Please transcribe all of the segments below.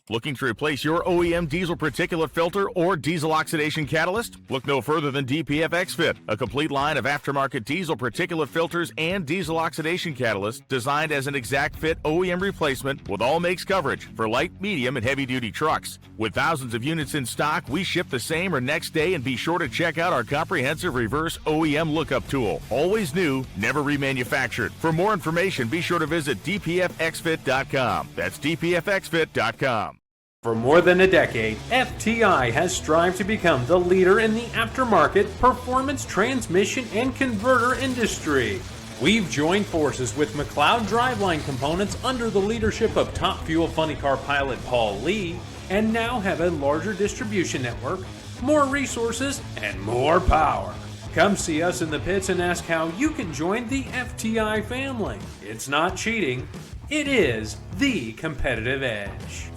Looking to replace your OEM diesel particulate filter or diesel oxidation catalyst? Look no further than DPFX Fit, a complete line of aftermarket diesel particulate filters and diesel oxidation catalysts designed as an exact fit OEM replacement with all makes coverage for light, medium, and heavy-duty trucks. With thousands of units in stock, we ship the same or next day, and be sure to check out our comprehensive reverse OEM lookup tool. Always new, never remanufactured. For more information, be sure to visit dpfxfit.com. That's dpfxfit.com. For more than a decade, FTI has strived to become the leader in the aftermarket performance transmission and converter industry. We've joined forces with McLeod Driveline Components under the leadership of Top Fuel Funny Car pilot Paul Lee, and now have a larger distribution network, more resources, and more power. Come see us in the pits and ask how you can join the FTI family. It's not cheating, it is the competitive edge.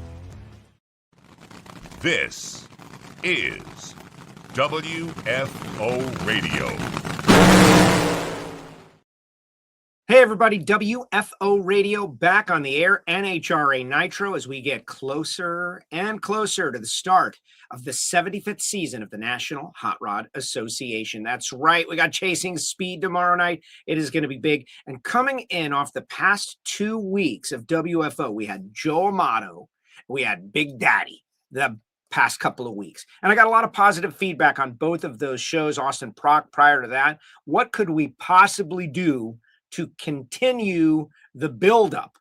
This is WFO Radio. Hey everybody, WFO Radio back on the air, NHRA Nitro, as we get closer and closer to the start of the 75th season of the National Hot Rod Association. That's right, we got Chasing Speed tomorrow night. It is going to be big. And coming in off the past 2 weeks of WFO, we had Joe Amato, we had Big Daddy, the past couple of weeks. And I got a lot of positive feedback on both of those shows. Austin Prock prior to that. What could we possibly do to continue the buildup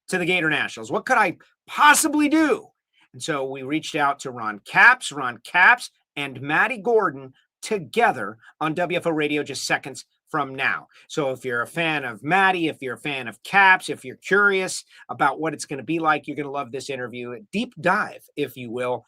to the Gator Nationals? What could I possibly do? And so we reached out to Ron Capps, and Maddi Gordon together on WFO Radio just seconds from now. So if you're a fan of Maddi, if you're a fan of Capps, if you're curious about what it's going to be like, you're going to love this interview. A deep dive, if you will,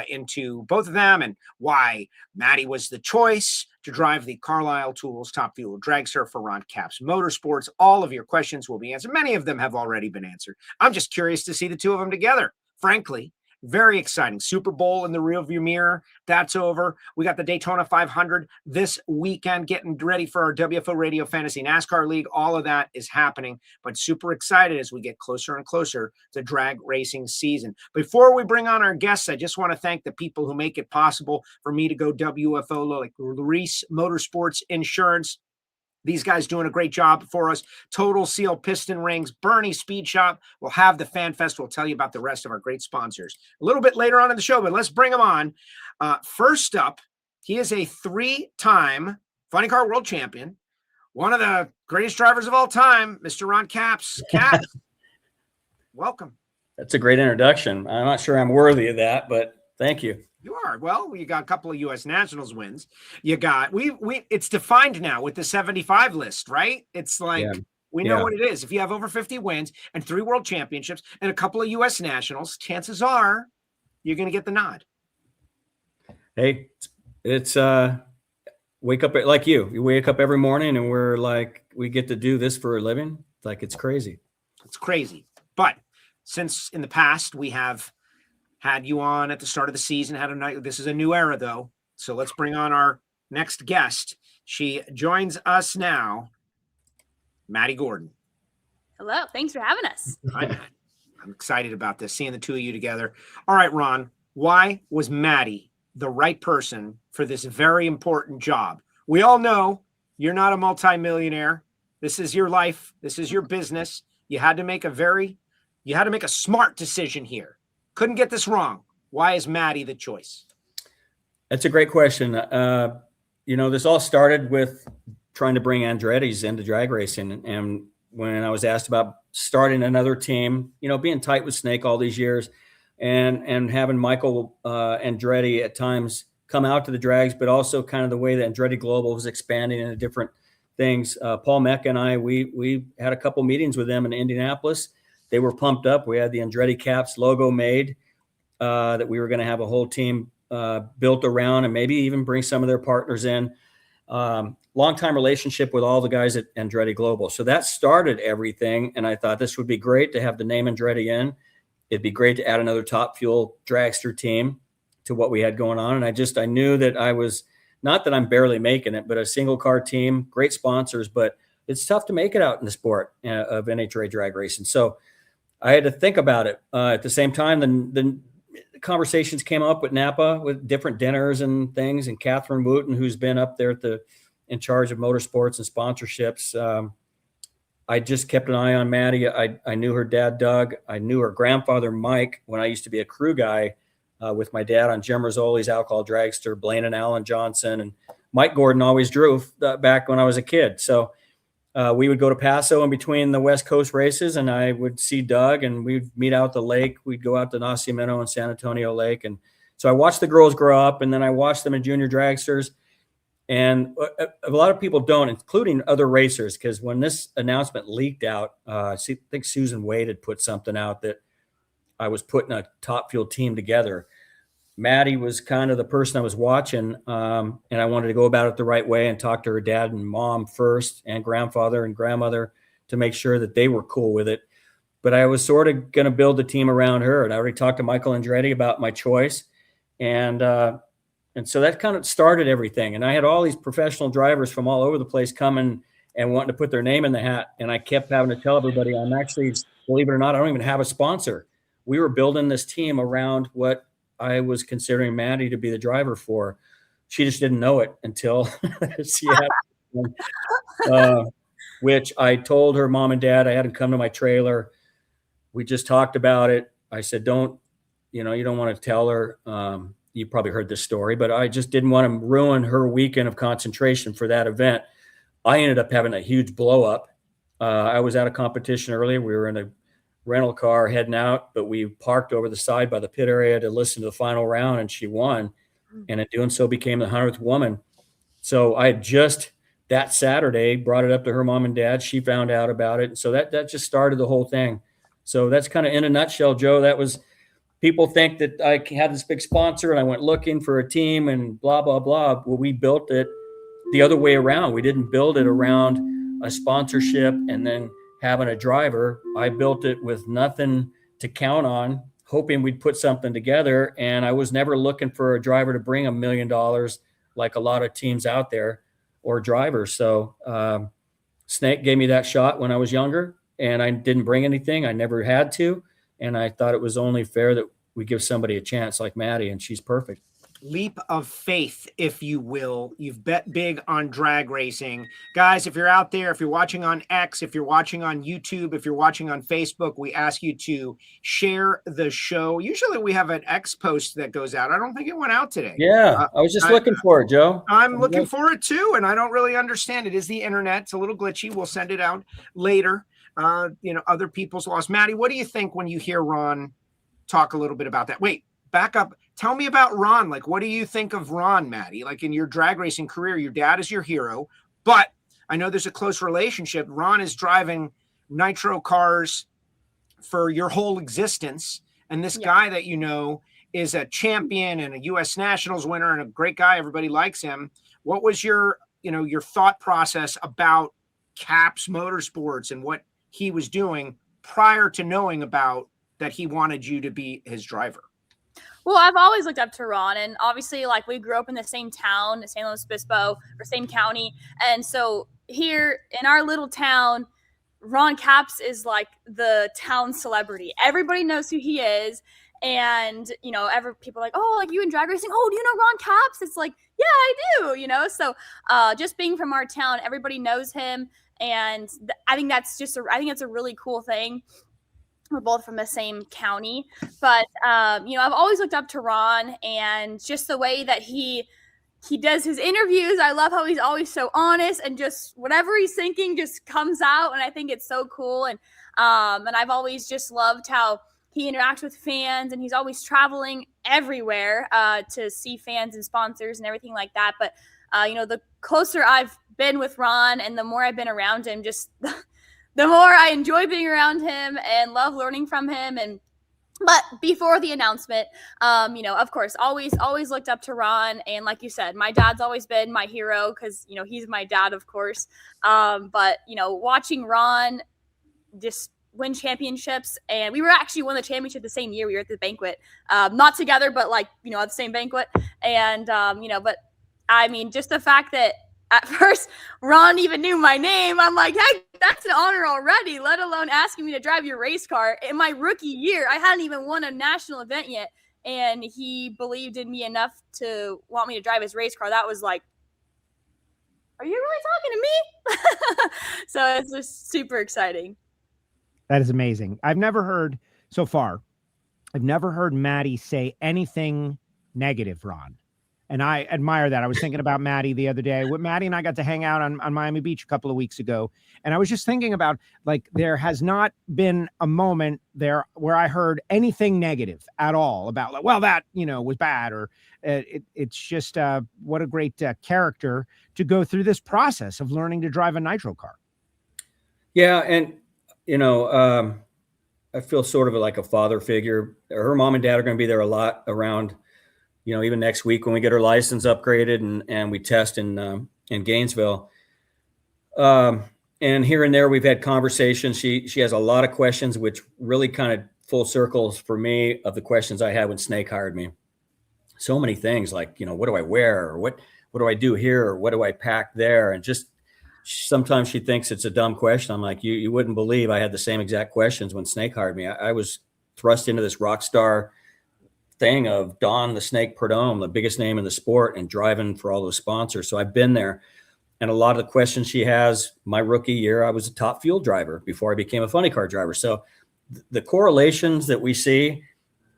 into both of them and why Maddi was the choice to drive the Carlisle Tools Top Fuel Dragster for Ron Capps Motorsports. All of your questions will be answered. Many of them have already been answered. I'm just curious to see the two of them together, frankly. Very exciting. Super Bowl in the rearview mirror. That's over. We got the Daytona 500 this weekend, getting ready for our WFO Radio Fantasy NASCAR League. All of that is happening, but super excited as we get closer and closer to drag racing season. Before we bring on our guests, I just want to thank the people who make it possible for me to go WFO, like Reese Motorsports Insurance. These guys doing a great job for us. Total Seal Piston Rings, Bernie Speed Shop. We'll have the Fan Fest. We'll tell you about the rest of our great sponsors a little bit later on in the show, but let's bring them on. First up, he is a 3-time Funny Car World Champion, one of the greatest drivers of all time, Mr. Ron Capps. Capps, welcome. That's a great introduction. I'm not sure I'm worthy of that, but thank you. You are. Well, you got a couple of U.S. Nationals wins. You got it's defined now with the 75 list, right? It's like we know what it is. If you have over 50 wins and 3 world championships and a couple of U.S. Nationals, chances are you're going to get the nod. Hey, it's wake up like you. You wake up every morning and we're like, we get to do this for a living. Like, it's crazy. It's crazy. But since in the past we have had you on at the start of the season, had a night. This is a new era, though. So let's bring on our next guest. She joins us now, Maddi Gordon. Hello. Thanks for having us. Hi, Matt. I'm excited about this, seeing the two of you together. All right, Ron, why was Maddi the right person for this very important job? We all know you're not a multimillionaire. This is your life. This is your business. You had to make a smart decision here. Couldn't get this wrong. Why is Maddi the choice? That's a great question. This all started with trying to bring Andretti's into drag racing. And when I was asked about starting another team, being tight with Snake all these years and having Michael Andretti at times come out to the drags, but also kind of the way that Andretti Global was expanding into different things. Paul Meck and I, we had a couple meetings with them in Indianapolis. They were pumped up. We had the Andretti Capps logo made that we were going to have a whole team built around and maybe even bring some of their partners in. Long-time relationship with all the guys at Andretti Global. So that started everything. And I thought this would be great to have the name Andretti in. It'd be great to add another Top Fuel dragster team to what we had going on. And I knew that I was, not that I'm barely making it, but a single car team, great sponsors, but it's tough to make it out in the sport of NHRA drag racing. So I had to think about it. At the same time, the conversations came up with Napa with different dinners and things, and Catherine Wooten, who's been up there in charge of motorsports and sponsorships. I just kept an eye on Maddi. I knew her dad, Doug. I knew her grandfather, Mike, when I used to be a crew guy with my dad on Jim Rizzoli's Alcohol Dragster, Blaine and Alan Johnson, and Mike Gordon always drove back when I was a kid. So we would go to Paso in between the West Coast races, and I would see Doug, and we'd meet out at the lake. We'd go out to Nacimiento and San Antonio Lake. And so I watched the girls grow up, and then I watched them in junior dragsters. And a lot of people don't, including other racers, because when this announcement leaked out, I think Susan Wade had put something out that I was putting a Top Fuel team together. Maddi was kind of the person I was watching, and I wanted to go about it the right way and talk to her dad and mom first, and grandfather and grandmother, to make sure that they were cool with it. But I was sort of going to build the team around her, and I already talked to Michael Andretti about my choice, and so that kind of started everything. And I had all these professional drivers from all over the place coming and wanting to put their name in the hat, and I kept having to tell everybody, I'm actually, believe it or not, I don't even have a sponsor. We were building this team around what I was considering Maddi to be the driver for. She just didn't know it until she had, which I told her mom and dad. I had them come to my trailer. We just talked about it. I said, you don't want to tell her. You probably heard this story, but I just didn't want to ruin her weekend of concentration for that event. I ended up having a huge blow up. I was at a competition earlier. We were in a rental car heading out, but we parked over the side by the pit area to listen to the final round, and she won. And in doing so became the 100th woman. So I just that Saturday brought it up to her mom and dad. She found out about it. So that just started the whole thing. So that's kind of in a nutshell, Joe. That was, people think that I had this big sponsor and I went looking for a team and blah, blah, blah. Well, we built it the other way around. We didn't build it around a sponsorship and then having a driver. I built it with nothing to count on, hoping we'd put something together. And I was never looking for a driver to bring $1 million like a lot of teams out there or drivers. So Snake gave me that shot when I was younger, and I didn't bring anything. I never had to. And I thought it was only fair that we give somebody a chance like Maddi, and she's perfect. Leap of faith, if you will. You've bet big on drag racing. Guys, if you're out there, if you're watching on X, if you're watching on YouTube, if you're watching on Facebook, we ask you to share the show. Usually we have an X post that goes out. I don't think it went out today. Yeah, I was just looking for it, Joe. I'm looking for it too, and I don't really understand it. Is the internet. It's a little glitchy. We'll send it out later. Other people's loss. Maddi, what do you think when you hear Ron talk a little bit about that? Wait, back up. Tell me about Ron. Like, what do you think of Ron, Maddi? Like, in your drag racing career, your dad is your hero, but I know there's a close relationship. Ron is driving nitro cars for your whole existence. And this guy that you know is a champion and a U.S. Nationals winner and a great guy. Everybody likes him. What was your thought process about Capps Motorsports and what he was doing prior to knowing about that he wanted you to be his driver? Well, I've always looked up to Ron, and obviously, like, we grew up in the same town, San Luis Obispo, or same county. And so here in our little town, Ron Capps is like the town celebrity. Everybody knows who he is. And, people are like, oh, like, you in drag racing? Oh, do you know Ron Capps? It's like, yeah, I do, So just being from our town, everybody knows him. And I think that's a really cool thing. We're both from the same county, but, I've always looked up to Ron, and just the way that he does his interviews. I love how he's always so honest, and just whatever he's thinking just comes out. And I think it's so cool. And I've always just loved how he interacts with fans, and he's always traveling everywhere to see fans and sponsors and everything like that. But, the closer I've been with Ron and the more I've been around him, just the more I enjoy being around him and love learning from him. But before the announcement, of course, always looked up to Ron. And like you said, my dad's always been my hero because, he's my dad, of course. But watching Ron just win championships, and we were actually won the championship the same year. We were at the banquet, not together, but at the same banquet. And, but I mean, just the fact that at first, Ron even knew my name. I'm like, hey, that's an honor already, let alone asking me to drive your race car. In my rookie year, I hadn't even won a national event yet, and he believed in me enough to want me to drive his race car. That was like, are you really talking to me? So it's just super exciting. That is amazing. I've never heard Maddi say anything negative, Ron. And I admire that. I was thinking about Maddi the other day. Maddi and I got to hang out on Miami Beach a couple of weeks ago. And I was just thinking about, like, there has not been a moment there where I heard anything negative at all about, like, well, that, was bad, or it's just what a great character to go through this process of learning to drive a nitro car. Yeah. And, I feel sort of like a father figure. Her mom and dad are going to be there a lot around, even next week when we get her license upgraded and we test in Gainesville. And here and there, we've had conversations. She has a lot of questions, which really kind of full circles for me of the questions I had when Snake hired me. So many things like, what do I wear? Or what do I do here? Or what do I pack there? And just sometimes she thinks it's a dumb question. I'm like, you wouldn't believe I had the same exact questions when Snake hired me. I was thrust into this rock star thing of Don the Snake Perdome, the biggest name in the sport, and driving for all those sponsors. So I've been there. And a lot of the questions she has, my rookie year, I was a top fuel driver before I became a funny car driver. So the correlations that we see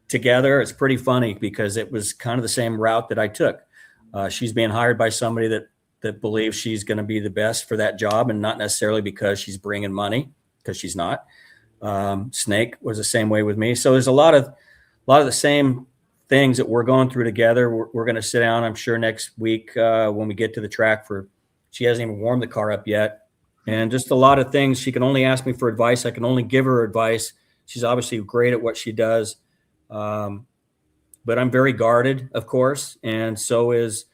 together, it's pretty funny because it was kind of the same route that I took. She's being hired by somebody that believes she's going to be the best for that job, and not necessarily because she's bringing money, because she's not. Snake was the same way with me. So there's a lot of the same things that we're going through together. We're going to sit down, I'm sure, next week when we get to the track she hasn't even warmed the car up yet. And just a lot of things. She can only ask me for advice. I can only give her advice. She's obviously great at what she does. But I'm very guarded, of course. And so is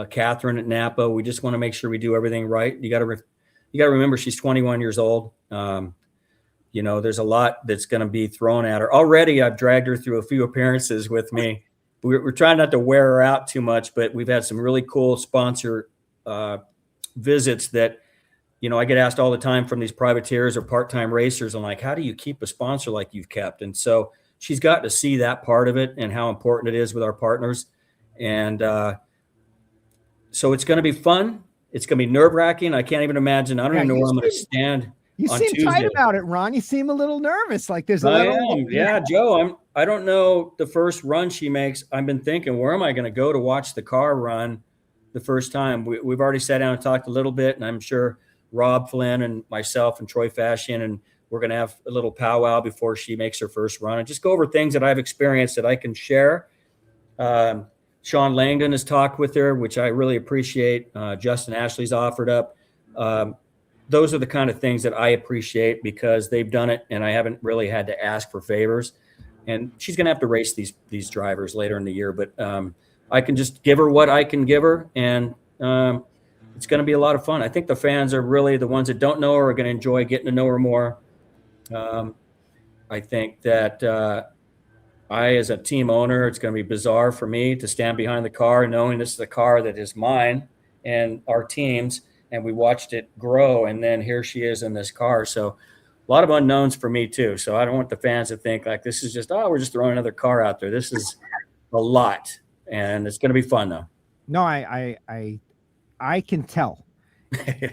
Catherine at Napa. We just want to make sure we do everything right. You got to remember she's 21 years old. There's a lot that's going to be thrown at her. Already, I've dragged her through a few appearances with me. We're trying not to wear her out too much, but we've had some really cool sponsor visits that, I get asked all the time from these privateers or part-time racers. I'm like, how do you keep a sponsor like you've kept? And so she's got to see that part of it and how important it is with our partners. And so it's going to be fun. It's going to be nerve-wracking. I can't even imagine. I don't even know where I'm going to stand. You seem Tuesday. tight about it, Ron. You seem a little nervous. Like there's a little. Yeah, Joe. I don't know the first run she makes. I've been thinking, where am I going to go to watch the car run the first time? We've already sat down and talked a little bit, and I'm sure Rob Flynn and myself and Troy Fashion, and we're going to have a little powwow before she makes her first run and just go over things that I've experienced that I can share. Sean Langdon has talked with her, which I really appreciate. Justin Ashley's offered up. Those are the kind of things that I appreciate because they've done it and I haven't really had to ask for favors. And she's going to have to race these drivers later in the year, but I can just give her what I can give her, and it's going to be a lot of fun. I think the fans are really the ones that don't know her are going to enjoy getting to know her more. I think that I, as a team owner, it's going to be bizarre for me to stand behind the car knowing this is a car that is mine and our team's, and we watched it grow, and then here she is in this car. So a lot of unknowns for me too. So I don't want the fans to think like this is just, we're just throwing another car out there. This is a lot, and it's going to be fun though. No, I can tell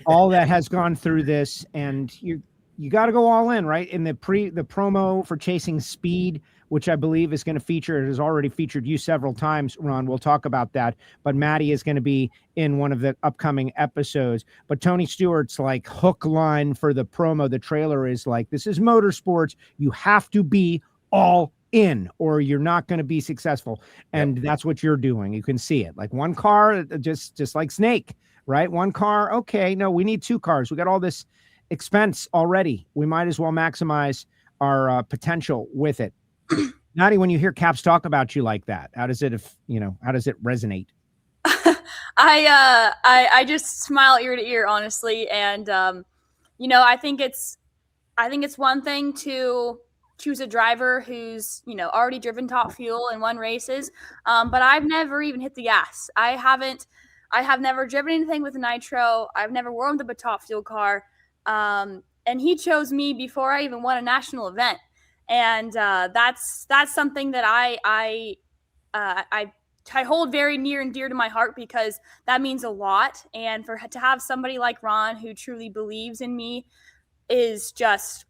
all that has gone through this, and you got to go all in, right? In the promo for Chasing Speed, which I believe is going to feature, it has already featured you several times, Ron. We'll talk about that. But Maddi is going to be in one of the upcoming episodes. But Tony Stewart's like hook line for the promo, the trailer is like, this is motorsports. You have to be all in or you're not going to be successful. And that's what you're doing. You can see it. Like one car, just like Snake, right? One car. Okay, no, we need two cars. We got all this expense already. We might as well maximize our potential with it. Maddi, when you hear Capps talk about you like that, how does it resonate? I just smile ear to ear, honestly. And, I think it's one thing to choose a driver who's, already driven top fuel and won races. But I've never even hit the gas. I haven't I have never driven anything with a Nitro. I've never worn the top fuel car. And he chose me before I even won a national event. And that's something that I hold very near and dear to my heart, because that means a lot. And to have somebody like Ron who truly believes in me is just,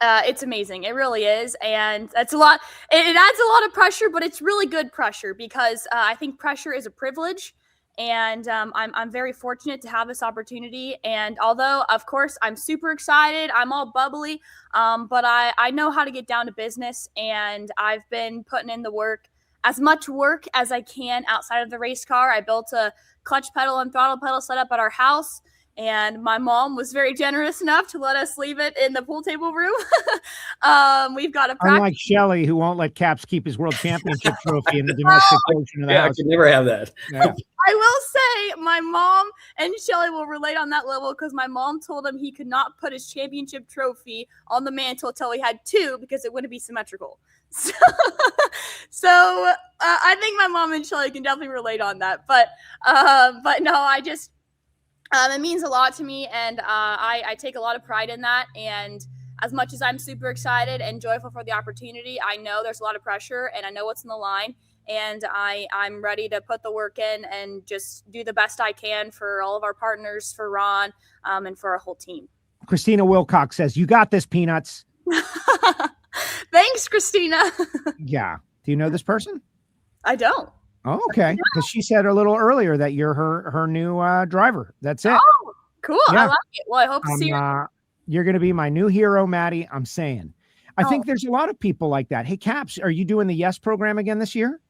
it's amazing. It really is. And that's a lot. It adds a lot of pressure, but it's really good pressure, because I think pressure is a privilege. And I'm very fortunate to have this opportunity. And although, of course, I'm super excited, I'm all bubbly, but I know how to get down to business. And I've been putting in the work, as much work as I can outside of the race car. I built a clutch pedal and throttle pedal setup at our house. And my mom was very generous enough to let us leave it in the pool table room. We've got a practice. Unlike Shelly, who won't let Capps keep his world championship trophy in the domestic portion of the house. I could never have that. Yeah. I will say my mom and Shelly will relate on that level, because my mom told him he could not put his championship trophy on the mantle until he had 2, because it wouldn't be symmetrical. So I think my mom and Shelly can definitely relate on that. But no, I just, it means a lot to me, and I take a lot of pride in that. And as much as I'm super excited and joyful for the opportunity, I know there's a lot of pressure, and I know what's in the line. And I'm ready to put the work in and just do the best I can for all of our partners, for Ron, and for our whole team. Christina Wilcox says, "You got this, Peanuts." Thanks, Christina. Yeah. Do you know this person? I don't. Oh, okay. Because she said a little earlier that you're her new driver. That's it. Oh, cool. Yeah. I like it. Well, I hope to see you. You're going to be my new hero, Maddi. I'm saying. I think there's a lot of people like that. Hey, Capps, are you doing the Yes program again this year?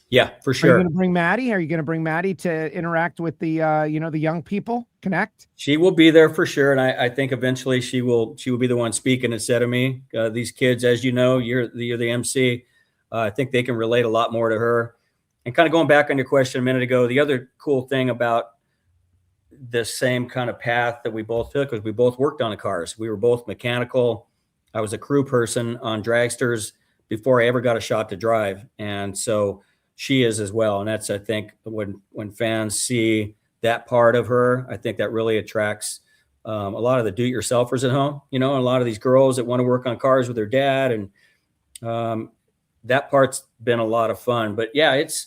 Yeah, for Are sure. you going to bring Maddi? Are you going to bring Maddi to interact with the the young people, connect? She will be there for sure, and I think eventually she will be the one speaking instead of me. These kids, as you know, you're the MC. I think they can relate a lot more to her. And kind of going back on your question a minute ago, the other cool thing about the same kind of path that we both took was we both worked on the cars. We were both mechanical. I was a crew person on dragsters before I ever got a shot to drive, and so she is as well. And that's, I think, when fans see that part of her, I think that really attracts a lot of the do-it-yourselfers at home, and a lot of these girls that want to work on cars with their dad. And that part's been a lot of fun. But yeah, it's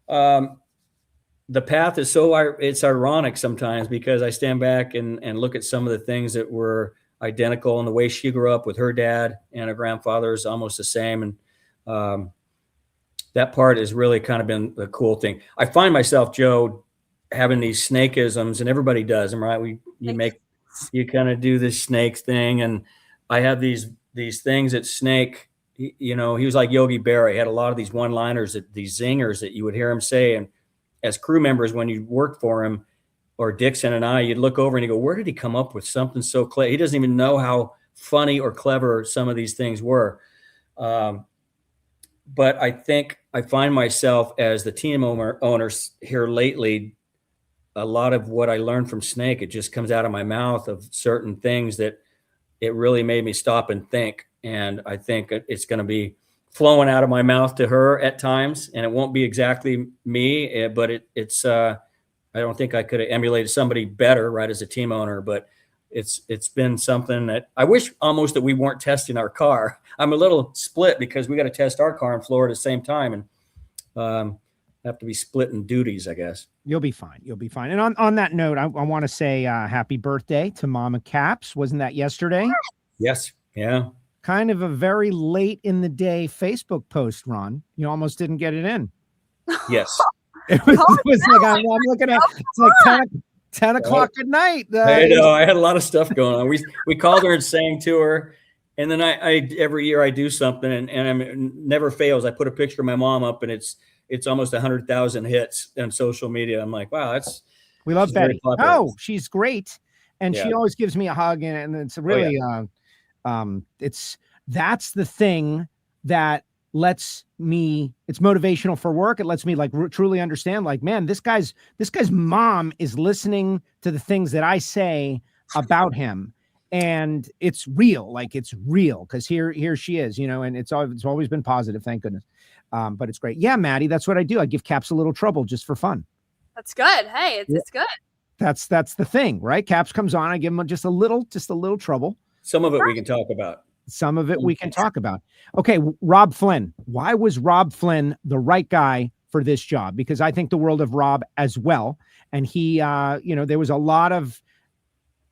the path is it's ironic sometimes, because I stand back and look at some of the things that were identical, and the way she grew up with her dad and her grandfather is almost the same. And that part has really kind of been the cool thing. I find myself, Joe, having these snakeisms, and everybody does them, right? You kind of do this snake thing. And I have these things that Snake, he was like Yogi Berra. He had a lot of these one-liners, these zingers that you would hear him say. And as crew members, when you worked for him, or Dixon and I, you'd look over and you go, where did he come up with something so clever? He doesn't even know how funny or clever some of these things were. But I think I find myself, as the team owners here lately, a lot of what I learned from Snake, it just comes out of my mouth of certain things that it really made me stop and think. And I think it's going to be flowing out of my mouth to her at times, and it won't be exactly me, but it's I don't think I could have emulated somebody better, right, as a team owner, but it's been something that I wish almost that we weren't testing our car. I'm a little split because we got to test our car in Florida at the same time, and have to be splitting duties, I guess. You'll be fine. You'll be fine. And on that note, I want to say happy birthday to Mama Capps. Wasn't that yesterday? Yes. Yeah. Kind of a very late in the day Facebook post, Ron. You almost didn't get it in. Yes. It was like, I'm looking at, it's like 10 o'clock at night. I know. I had a lot of stuff going on. We called her and sang to her. And then I every year I do something, and it never fails. I put a picture of my mom up, and it's almost 100,000 hits on social media. I'm like, wow, we love Betty. Oh, she's great. And she always gives me a hug, and it's really, that's the thing that lets me, it's motivational for work. It lets me truly understand, man, this guy's mom is listening to the things that I say about him. And it's real, it's real, because here she is, and it's always been positive, thank goodness. But it's great. Yeah, Maddi, that's what I do. I give Capps a little trouble just for fun. That's good. Hey, it's good. That's the thing, right? Capps comes on, I give him just a little trouble. Some of it we can talk about. Some of it we can talk about. Okay, Rob Flynn. Why was Rob Flynn the right guy for this job? Because I think the world of Rob as well. And he, there was a lot of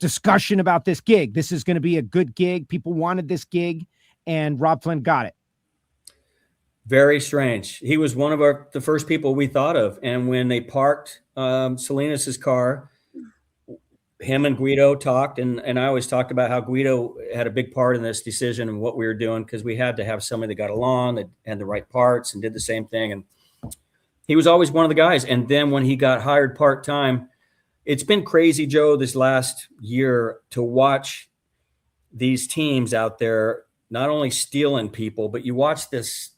discussion about this gig. This is going to be a good gig. People wanted this gig, and Rob Flynn got it. Very strange. He was one of the first people we thought of. And when they parked Salinas's car, him and Guido talked, and I always talked about how Guido had a big part in this decision and what we were doing, because we had to have somebody that got along, that had the right parts and did the same thing. And he was always one of the guys. And then when he got hired part-time, it's been crazy, Joe, this last year to watch these teams out there not only stealing people, but you watch this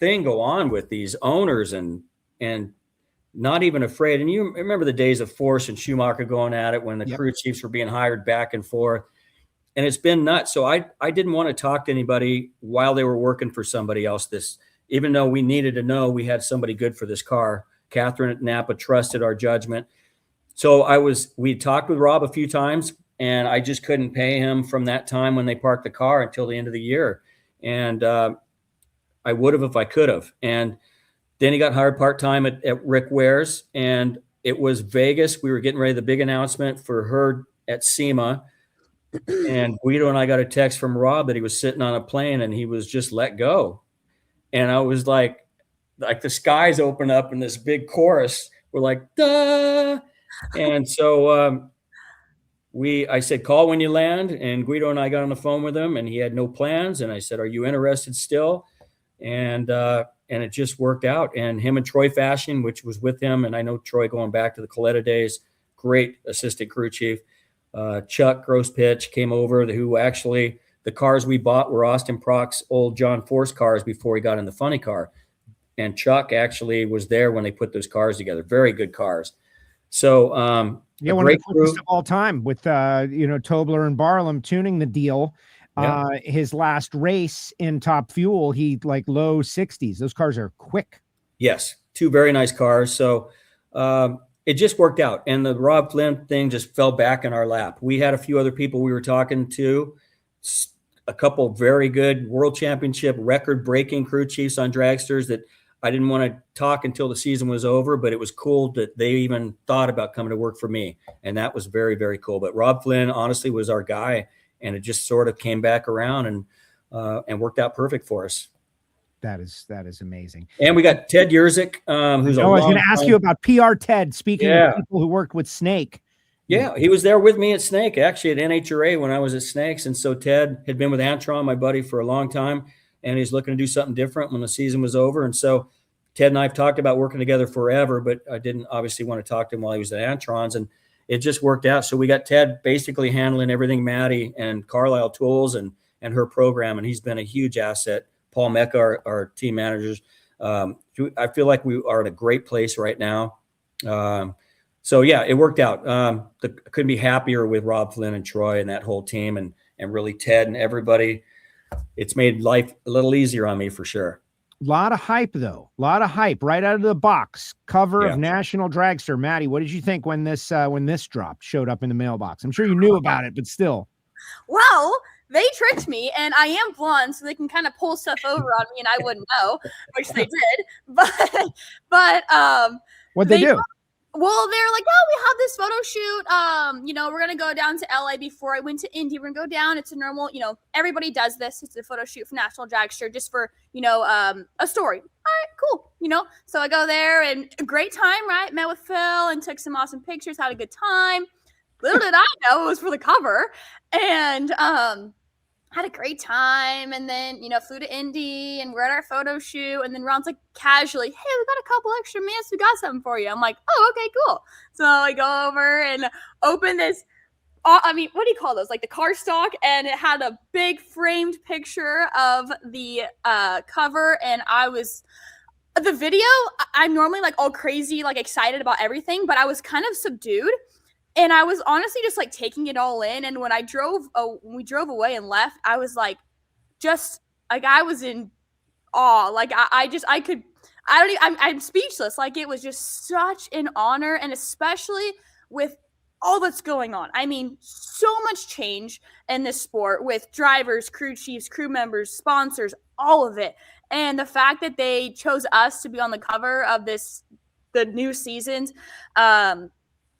thing go on with these owners and not even afraid. And you remember the days of Force and Schumacher going at it when the crew chiefs were being hired back and forth. And it's been nuts. So I didn't want to talk to anybody while they were working for somebody else. Even though we needed to know we had somebody good for this car. Catherine at Napa trusted our judgment. So we talked with Rob a few times, and I just couldn't pay him from that time when they parked the car until the end of the year. And I would have if I could have. And then he got hired part-time at Rick Ware's, and it was Vegas. We were getting ready, the big announcement for her at SEMA. And Guido and I got a text from Rob that he was sitting on a plane and he was just let go. And I was like the skies open up in this big chorus. We're like, duh. And so I said, call when you land. And Guido and I got on the phone with him, and he had no plans. And I said, are you interested still? And it just worked out. And him and Troy Fashion, which was with him, and I know Troy going back to the Coletta days, great assistant crew chief. Chuck Grosspitch came over, who actually, the cars we bought were Austin Prock's old John Force cars before he got in the Funny Car. And Chuck actually was there when they put those cars together. Very good cars. So, one of the quickest of all time with, Tobler and Barlam tuning the deal. Yeah. His last race in Top Fuel, he low 60s. Those cars are quick. Yes. Two very nice cars. So, it just worked out. And the Rob Flynn thing just fell back in our lap. We had a few other people we were talking to, a couple very good world championship record-breaking crew chiefs on dragsters that I didn't want to talk until the season was over, but it was cool that they even thought about coming to work for me. And that was very, very cool. But Rob Flynn, honestly, was our guy, and it just sort of came back around and worked out perfect for us. That is amazing. And we got Ted Yerzik, who's I was going to ask you about PR Ted, speaking of people who worked with Snake. Yeah, he was there with me at Snake, actually at NHRA when I was at Snakes. And so Ted had been with Antron, my buddy, for a long time, and he's looking to do something different when the season was over. And so Ted and I have talked about working together forever, but I didn't obviously want to talk to him while he was at Antron's, and it just worked out. So we got Ted basically handling everything, Maddi and Carlisle Tools and her program, and he's been a huge asset. Paul Mecca, our team managers. I feel like we are in a great place right now. So yeah, it worked out. Couldn't be happier with Rob Flynn and Troy and that whole team, and really Ted and everybody. It's made life a little easier on me for sure. A lot of hype, though. A lot of hype right out of the box. Cover of National Dragster. Maddi, what did you think when this dropped, showed up in the mailbox? I'm sure you knew about it, but still. Well, they tricked me, and I am blonde, so they can kind of pull stuff over on me, and I wouldn't know, which they did. But what'd they do? Well, they're like, oh, we have this photo shoot. We're going to go down to LA before I went to Indy. We're going to go down. It's a normal, everybody does this. It's a photo shoot for National Dragster just for, a story. All right, cool. So I go there and a great time, right? Met with Phil and took some awesome pictures, had a good time. Little did I know it was for the cover. And had a great time, and then flew to Indy, and we're at our photo shoot, and then Ron's like casually, hey, we got a couple extra minutes, we got something for you. I'm like, oh, okay, cool. So I go over and open this, what do you call those, like the car stock, and it had a big framed picture of the cover, and the video, I'm normally like all crazy, like excited about everything, but I was kind of subdued. And I was honestly just like taking it all in. And when when we drove away and left, I was like, I was in awe. Like I I'm speechless. Like, it was just such an honor, and especially with all that's going on. I mean, so much change in this sport with drivers, crew chiefs, crew members, sponsors, all of it. And the fact that they chose us to be on the cover of the new season's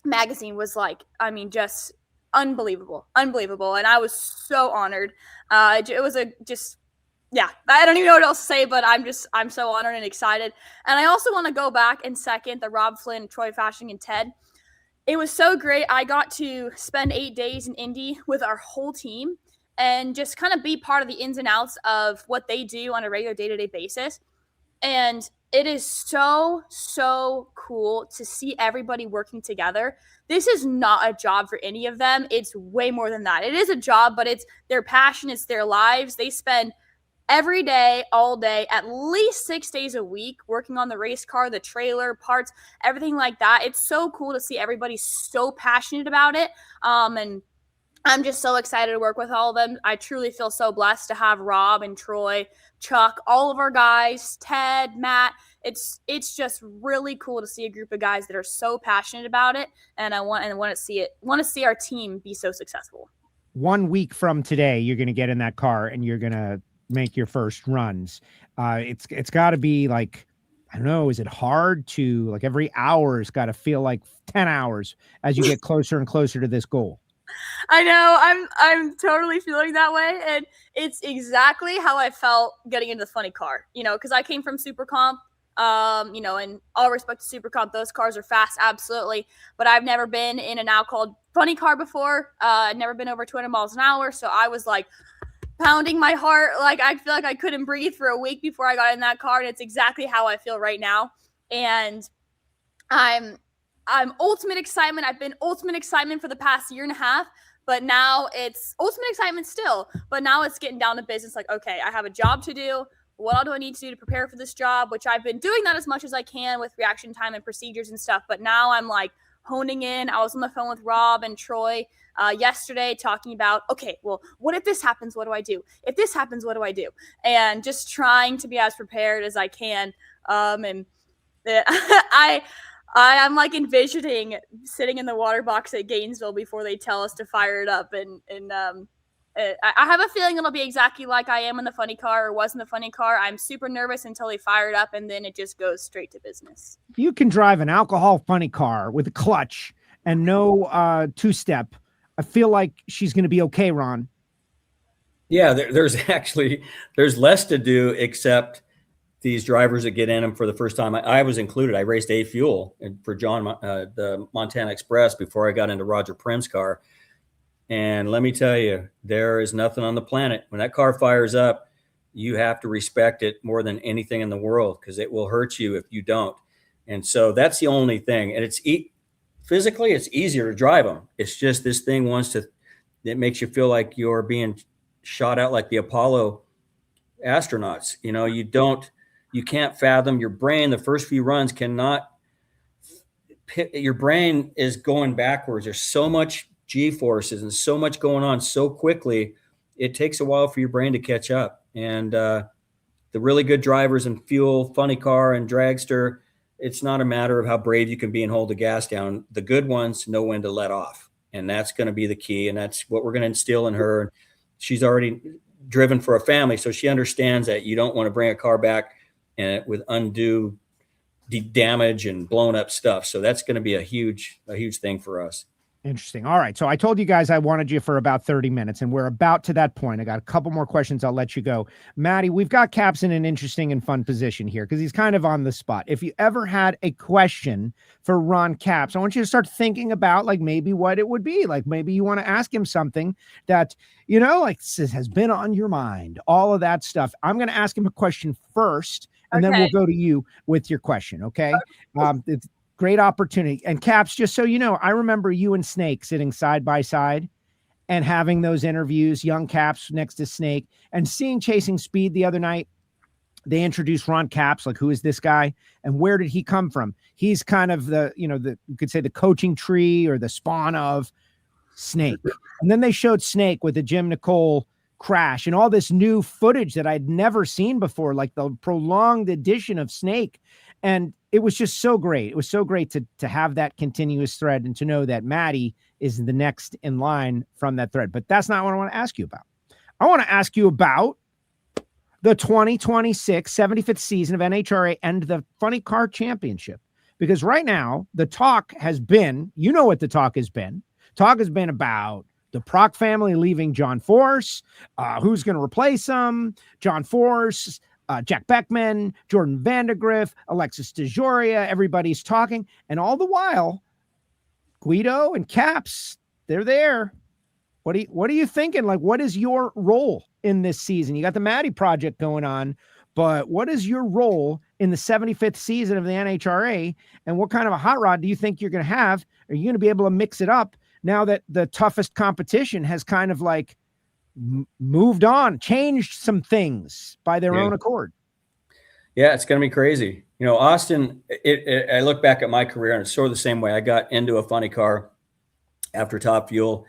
magazine was like, I mean, just unbelievable. And I was so honored. It was yeah, I don't even know what else to say, but I'm so honored and excited. And I also want to go back and second the Rob Flynn, Troy Fashing, and Ted. It was so great. I got to spend 8 days in Indy with our whole team and just kind of be part of the ins and outs of what they do on a regular day-to-day basis. And it is so, so cool to see everybody working together. This is not a job for any of them. It's way more than that. It is a job, but it's their passion. It's their lives. They spend every day, all day, at least 6 days a week, working on the race car, the trailer, parts, everything like that. It's so cool to see everybody so passionate about it. And I'm just so excited to work with all of them. I truly feel so blessed to have Rob and Troy, Chuck, all of our guys, Ted, Matt. It's just really cool to see a group of guys that are so passionate about it. And I want to see our team be so successful. 1 week from today, you're going to get in that car and you're going to make your first runs. It's got to be like, I don't know, is it hard to, like, every hour has got to feel like 10 hours as you get closer and closer to this goal? I know, I'm totally feeling that way, and it's exactly how I felt getting into the funny car, because I came from Super Comp, and all respect to Super Comp, those cars are fast, absolutely, but I've never been in a now called funny car before. I'd never been over 200 miles an hour, so I was like pounding my heart, like I feel like I couldn't breathe for a week before I got in that car, and it's exactly how I feel right now. And I'm ultimate excitement. I've been ultimate excitement for the past year and a half, but now it's ultimate excitement still. But now it's getting down to business. Like, okay, I have a job to do. What all do I need to do to prepare for this job? Which I've been doing that as much as I can with reaction time and procedures and stuff. But now I'm like honing in. I was on the phone with Rob and Troy yesterday talking about, okay, well, what if this happens? What do I do? If this happens, what do I do? And just trying to be as prepared as I can. And I'm like envisioning sitting in the water box at Gainesville before they tell us to fire it up. And I have a feeling it'll be exactly like I am in the funny car or was in the funny car. I'm super nervous until they fire it up, and then it just goes straight to business. If you can drive an alcohol funny car with a clutch and no two-step, I feel like she's going to be okay, Ron. Yeah, there's less to do except these drivers that get in them for the first time. I was included. I raced A Fuel for John, the Montana Express, before I got into Roger Prim's car. And let me tell you, there is nothing on the planet. When that car fires up, you have to respect it more than anything in the world, because it will hurt you if you don't. And so that's the only thing. And physically, it's easier to drive them. It's just this thing it makes you feel like you're being shot out like the Apollo astronauts. You can't fathom your brain. The first few runs your brain is going backwards. There's so much G-forces and so much going on so quickly. It takes a while for your brain to catch up. And the really good drivers in Fuel, Funny Car, and Dragster, it's not a matter of how brave you can be and hold the gas down. The good ones know when to let off. And that's going to be the key. And that's what we're going to instill in her. She's already driven for a family, so she understands that you don't want to bring a car back with undue damage and blown up stuff. So that's going to be a huge thing for us. Interesting. All right. So I told you guys I wanted you for about 30 minutes, and we're about to that point. I got a couple more questions. I'll let you go. Maddi, we've got Capps in an interesting and fun position here because he's kind of on the spot. If you ever had a question for Ron Capps, I want you to start thinking about like maybe what it would be. Like maybe you want to ask him something that, like has been on your mind, all of that stuff. I'm going to ask him a question first, and then we'll go to you with your question. Okay. It's great opportunity. And Capps, just so you know, I remember you and Snake sitting side by side and having those interviews, young Capps next to Snake, and seeing Chasing Speed the other night. They introduced Ron Capps, like, who is this guy and where did he come from? He's kind of you could say the coaching tree or the spawn of Snake. And then they showed Snake with the Jim Nicole crash and all this new footage that I'd never seen before, like the prolonged edition of Snake. And it was just so great. It was so great to have that continuous thread and to know that Maddi is the next in line from that thread. But that's not what I want to ask you about. I want to ask you about the 2026 75th season of NHRA and the Funny Car Championship. Because right now, the talk has been, you know what the talk has been. Talk has been about the Prock family leaving John Force, who's going to replace them, John Force, Jack Beckman, Jordan Vandergriff, Alexis DeJoria, everybody's talking. And all the while, Guido and Capps, they're there. What are you thinking? Like, what is your role in this season? You got the Maddi project going on, but what is your role in the 75th season of the NHRA? And what kind of a hot rod do you think you're going to have? Are you going to be able to mix it up now that the toughest competition has kind of like moved on, changed some things by their own accord? Yeah, it's going to be crazy. You know, Austin, I look back at my career and it's sort of the same way. I got into a funny car after Top Fuel.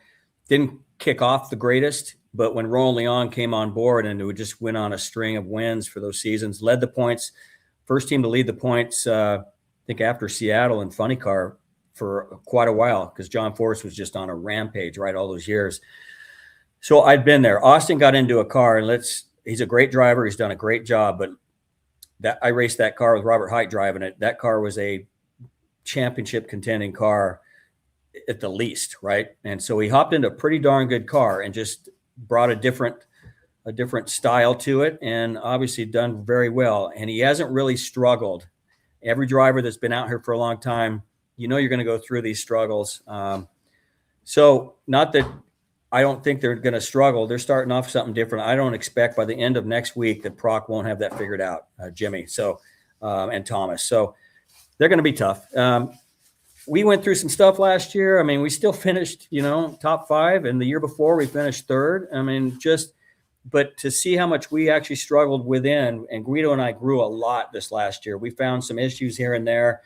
Didn't kick off the greatest, but when Roland Leon came on board and it just went on a string of wins for those seasons, led the points, first team to lead the points, I think after Seattle and funny car for quite a while, because John Force was just on a rampage, right, all those years. So I'd been there. Austin got into a car, and he's a great driver. He's done a great job, but I raced that car with Robert Hite driving it. That car was a championship contending car at the least, right? And so he hopped into a pretty darn good car and just brought a different style to it, and obviously done very well. And he hasn't really struggled. Every driver that's been out here for a long time, you know, you're going to go through these struggles. So not that I don't think they're going to struggle. They're starting off something different. I don't expect by the end of next week that Prock won't have that figured out, Jimmy. So, and Thomas. So they're going to be tough. We went through some stuff last year. I mean, we still finished, you know, top 5, and the year before we finished 3rd. I mean, but to see how much we actually struggled within, and Guido and I grew a lot this last year. We found some issues here and there,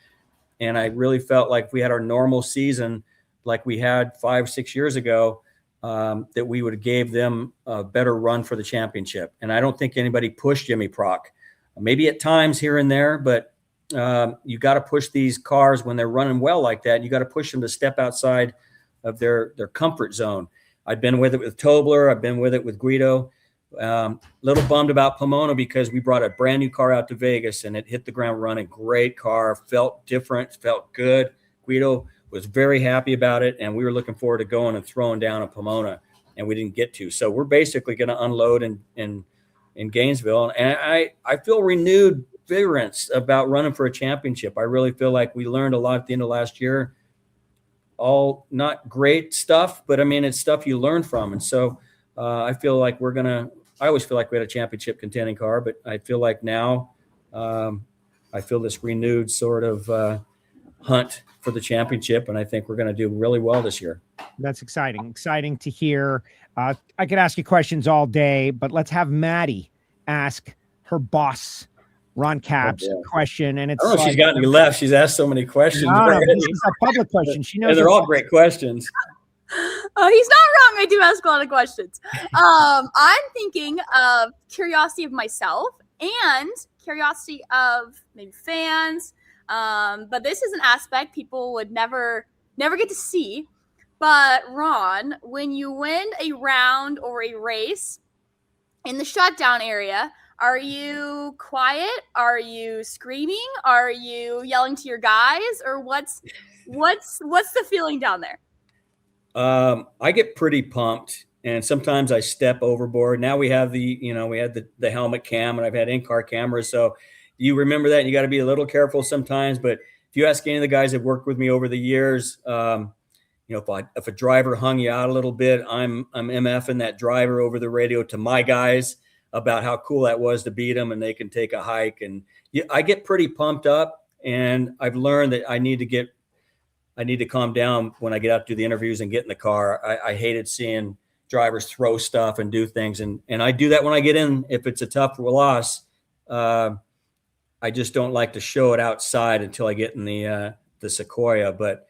and I really felt like we had our normal season like we had 5-6 years ago, that we would have gave them a better run for the championship. And I don't think anybody pushed Jimmy Prock. Maybe at times here and there, but you got to push these cars when they're running well like that. You got to push them to step outside of their comfort zone. I've been with it with Tobler. I've been with it with Guido. Little bummed about Pomona because we brought a brand new car out to Vegas and it hit the ground running. Great car, felt different, felt good. Guido was very happy about it, and we were looking forward to going and throwing down a Pomona, and we didn't get to. So we're basically going to unload in Gainesville, and I feel renewed vigorance about running for a championship. I really feel like we learned a lot at the end of last year. All not great stuff, but I mean, it's stuff you learn from. And so I feel like I always feel like we had a championship contending car, but I feel like now I feel this renewed sort of hunt for the championship. And I think we're going to do really well this year. That's exciting to hear. I could ask you questions all day, but let's have Maddi ask her boss, Ron Capps, question. And it's, I don't know if she's gotten me left. She's asked so many questions. No, she's a public question. She knows. And they're all great questions. Oh, he's not wrong. I do ask a lot of questions. I'm thinking of curiosity of myself and curiosity of maybe fans. But this is an aspect people would never get to see. But Ron, when you win a round or a race in the shutdown area, are you quiet? Are you screaming? Are you yelling to your guys? Or what's the feeling down there? I get pretty pumped, and sometimes I step overboard. Now we have we had the helmet cam, and I've had in-car cameras. So you remember that, and you got to be a little careful sometimes. But if you ask any of the guys that worked with me over the years, if a driver hung you out a little bit, I'm MFing that driver over the radio to my guys about how cool that was to beat them, and they can take a hike. And I get pretty pumped up, and I've learned that I need to calm down when I get out to do the interviews and get in the car. I hated seeing drivers throw stuff and do things. And I do that when I get in, if it's a tough loss. I just don't like to show it outside until I get in the Sequoia, but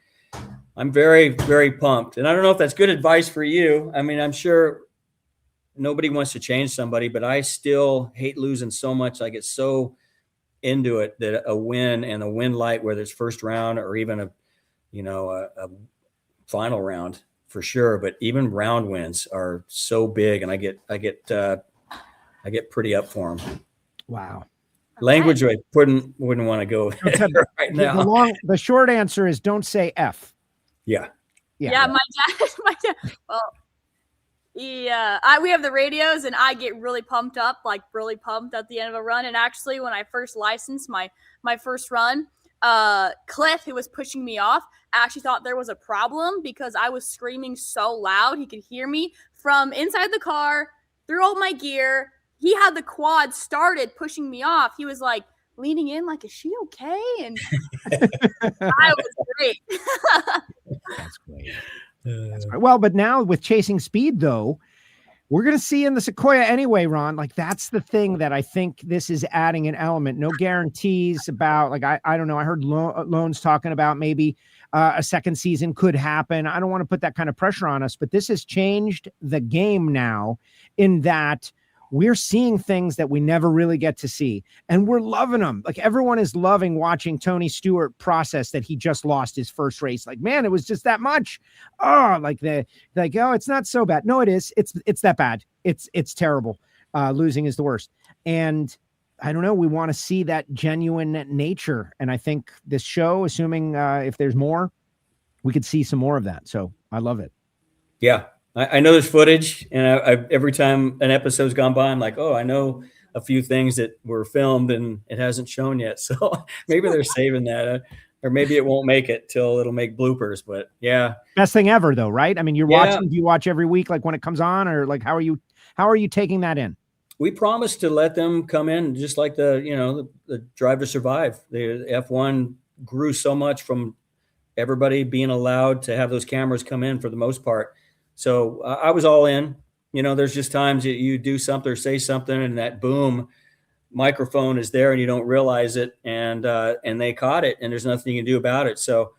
I'm very, very pumped. And I don't know if that's good advice for you. I mean, I'm sure nobody wants to change somebody, but I still hate losing so much. I get so into it that a win and a win light, whether it's first round or even a final round for sure. But even round wins are so big, and I get pretty up for them. Wow. Language I wouldn't want to go right now. The short answer is don't say F. Yeah. Yeah. My dad. Well, yeah. We have the radios, and I get really pumped up, like really pumped at the end of a run. And actually, when I first licensed my first run, Cliff, who was pushing me off, actually thought there was a problem because I was screaming so loud he could hear me from inside the car through all my gear. He had the quad started pushing me off. He was like leaning in, like, "Is she okay?" And I was great. That's great. That's great. Well, but now with Chasing Speed, though, we're going to see in the Sequoia anyway, Ron. Like, that's the thing that I think this is adding an element. No guarantees about, like, I don't know. I heard Loans talking about maybe a second season could happen. I don't want to put that kind of pressure on us, but this has changed the game now in that we're seeing things that we never really get to see, and we're loving them. Like, everyone is loving watching Tony Stewart process that he just lost his first race. Like, man, it was just that much. Oh, it's not so bad. No, it is. It's that bad. It's terrible. Losing is the worst. And I don't know. We want to see that genuine nature. And I think this show, assuming if there's more, we could see some more of that. So I love it. Yeah. I know there's footage, and I every time an episode's gone by, I'm like, oh, I know a few things that were filmed and it hasn't shown yet. So maybe they're saving that, or maybe it won't make it till it'll make bloopers. But yeah, best thing ever, though, right? I mean, you're watching. Do you watch every week, like when it comes on, or like how are you taking that in? We promised to let them come in, just like the Drive to Survive. The F1 grew so much from everybody being allowed to have those cameras come in for the most part. So I was all in. There's just times that you do something or say something, and that boom, microphone is there, and you don't realize it, and they caught it, and there's nothing you can do about it. So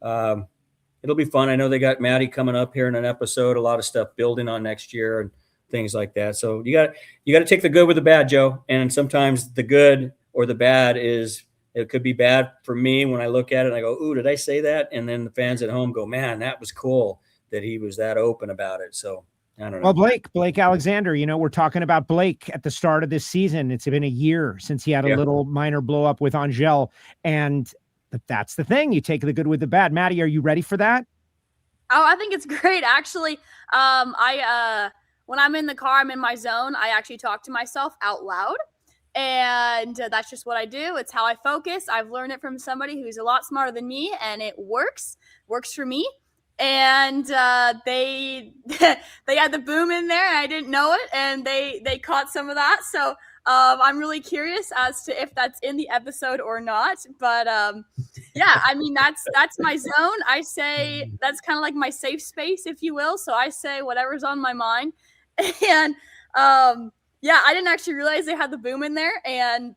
it'll be fun. I know they got Maddi coming up here in an episode. A lot of stuff building on next year and things like that. So you got to take the good with the bad, Joe. And sometimes the good or the bad it could be bad for me when I look at it and I go, "Ooh, did I say that?" And then the fans at home go, "Man, that was cool that he was that open about it." So I don't know. Well, Blake Alexander, we're talking about Blake at the start of this season. It's been a year since he had a little minor blow up with Angel. And that's the thing. You take the good with the bad. Maddi, are you ready for that? Oh, I think it's great. Actually, when I'm in the car, I'm in my zone. I actually talk to myself out loud. And that's just what I do. It's how I focus. I've learned it from somebody who's a lot smarter than me, and it works for me. And they had the boom in there, and I didn't know it, and they caught some of that. So I'm really curious as to if that's in the episode or not. But yeah, I mean, that's my zone. I say that's kind of like my safe space, if you will. So I say whatever's on my mind. And yeah, I didn't actually realize they had the boom in there, and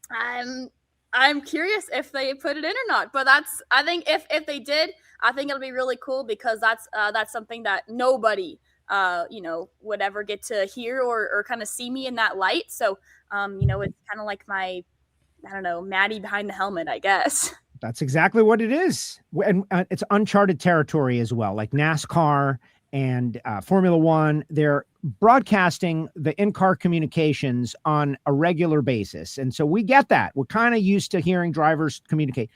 I'm curious if they put it in or not. But I think if they did, I think it'll be really cool, because that's something that nobody would ever get to hear or kind of see me in that light. So it's kind of like my, I don't know, Maddi behind the helmet, I guess. That's exactly what it is. And it's uncharted territory as well, like NASCAR and Formula One. They're broadcasting the in-car communications on a regular basis. And so we get that. We're kind of used to hearing drivers communicate.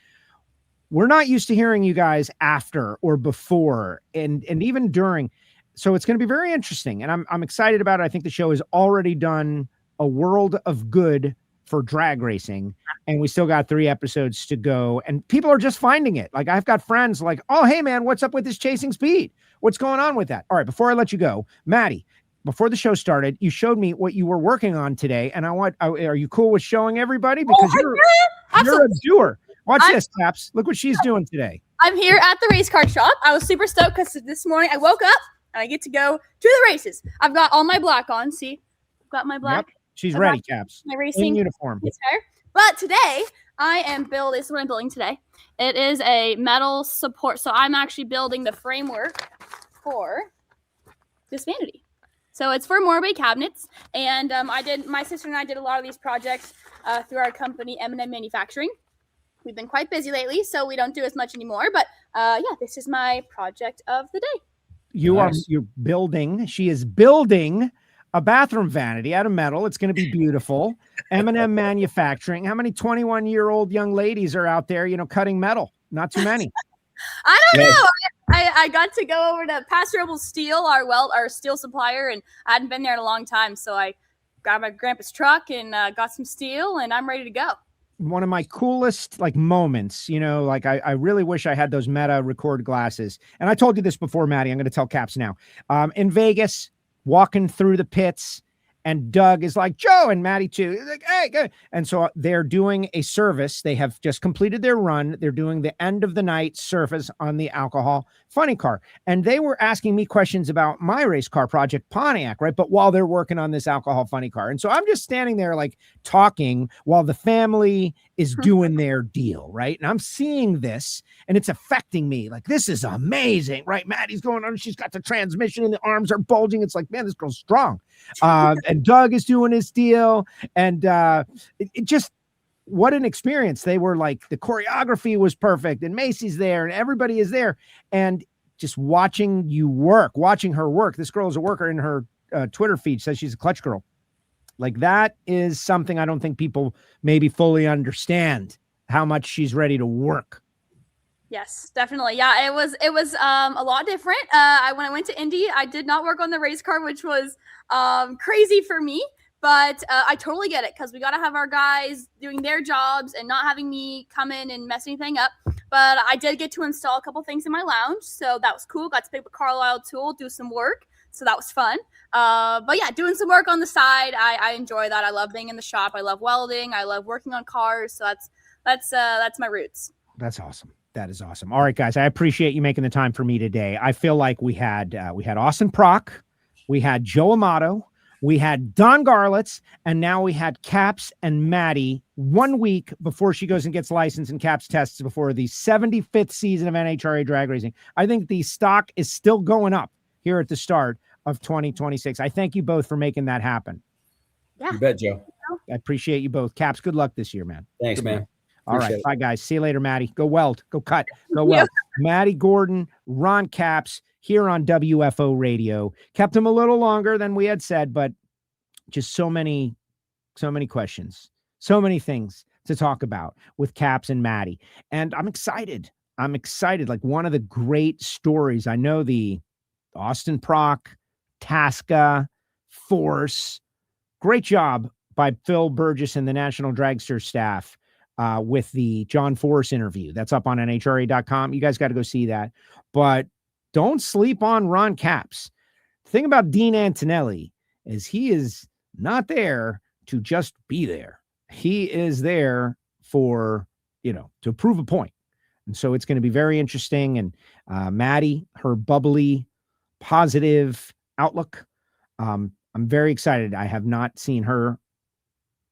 We're not used to hearing you guys after or before and even during. So it's going to be very interesting. And I'm excited about it. I think the show has already done a world of good for drag racing, and we still got 3 episodes to go, and people are just finding it. Like, I've got friends like, "Oh, hey man, what's up with this Chasing Speed? What's going on with that?" All right, before I let you go, Maddi, before the show started, you showed me what you were working on today, and are you cool with showing everybody? Because you're a doer. Watch this, Capps. Look what she's doing today. I'm here at the race car shop. I was super stoked because this morning I woke up and I get to go to the races. I've got all my black on. See, I've got my black. Yep. She's ready, Capps. My racing in uniform. Attire. But today I am building. This is what I'm building today. It is a metal support. So I'm actually building the framework for this vanity. So it's for Morbay cabinets, and my sister and I did a lot of these projects through our company, M&M Manufacturing. We've been quite busy lately, so we don't do as much anymore. But this is my project of the day. You're building. She is building a bathroom vanity out of metal. It's going to be beautiful. M&M Manufacturing. How many 21-year-old young ladies are out there, cutting metal? Not too many. I don't know. I got to go over to Pastor Opal's Steel, our steel supplier, and I hadn't been there in a long time. So I grabbed my grandpa's truck and got some steel, and I'm ready to go. One of my coolest moments, I really wish I had those Meta Record glasses. And I told you this before, Maddie. I'm going to tell Capps now. In Vegas, walking through the pits, and Doug is like, Joe, and Maddie too. He's like, hey, good. And so they're doing a service. They have just completed their run. They're doing the end of the night service on the alcohol funny car. And they were asking me questions about my race car project, Pontiac, right? But while they're working on this alcohol funny car. And so I'm just standing there talking while the family is doing their deal, right? And I'm seeing this and it's affecting me. This is amazing, right? Maddie's going on. She's got the transmission and the arms are bulging. It's man, this girl's strong. And Doug is doing his deal. And it just, what an experience. They were the choreography was perfect and Macy's there and everybody is there. And just watching her work. This girl is a worker. In her Twitter feed says she's a clutch girl. That is something I don't think people maybe fully understand, how much she's ready to work. Yes, definitely. Yeah, it was a lot different. When I went to Indy, I did not work on the race car, which was crazy for me. But I totally get it because we got to have our guys doing their jobs and not having me come in and mess anything up. But I did get to install a couple things in my lounge, so that was cool. Got to pick up a Carlisle tool, do some work, so that was fun. But yeah, doing some work on the side, I enjoy that. I love being in the shop. I love welding. I love working on cars. So that's my roots. That's awesome. That is awesome. All right, guys, I appreciate you making the time for me today. I feel like we had Austin Prock, we had Joe Amato, we had Don Garlitz, and now we had Capps and Maddie 1 week before she goes and gets licensed and Capps tests before the 75th season of NHRA Drag Racing. I think the stock is still going up here at the start of 2026. I thank you both for making that happen. Yeah. You bet, Joe. I appreciate you both. Capps, good luck this year, man. Thanks, man. All right. Bye, guys. See you later, Maddie. Go weld. Go cut. Go weld. Maddi Gordon, Ron Capps here on WFO Radio. Kept him a little longer than we had said, but just so many questions, so many things to talk about with Capps and Maddie. And I'm excited. One of the great stories. I know the Austin Prock, Tasca, Force. Great job by Phil Burgess and the National Dragster staff with the John Force interview. That's up on NHRA.com. You guys got to go see that. But don't sleep on Ron Capps. The thing about Dean Antonelli is he is not there to just be there. He is there for, to prove a point. And so it's going to be very interesting. And Maddie, her bubbly, positive outlook. I'm very excited. I have not seen her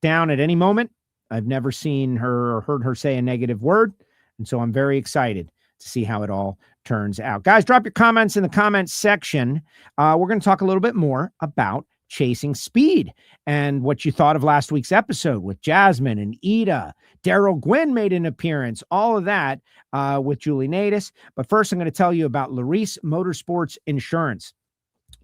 down at any moment. I've never seen her or heard her say a negative word. And so I'm very excited to see how it all turns out. Guys, drop your comments in the comments section. We're going to talk a little bit more about chasing speed and what you thought of last week's episode with Jasmine and Ida. Daryl Gwynn made an appearance, all of that with Julie Natus. But first, I'm going to tell you about Larice Motorsports Insurance.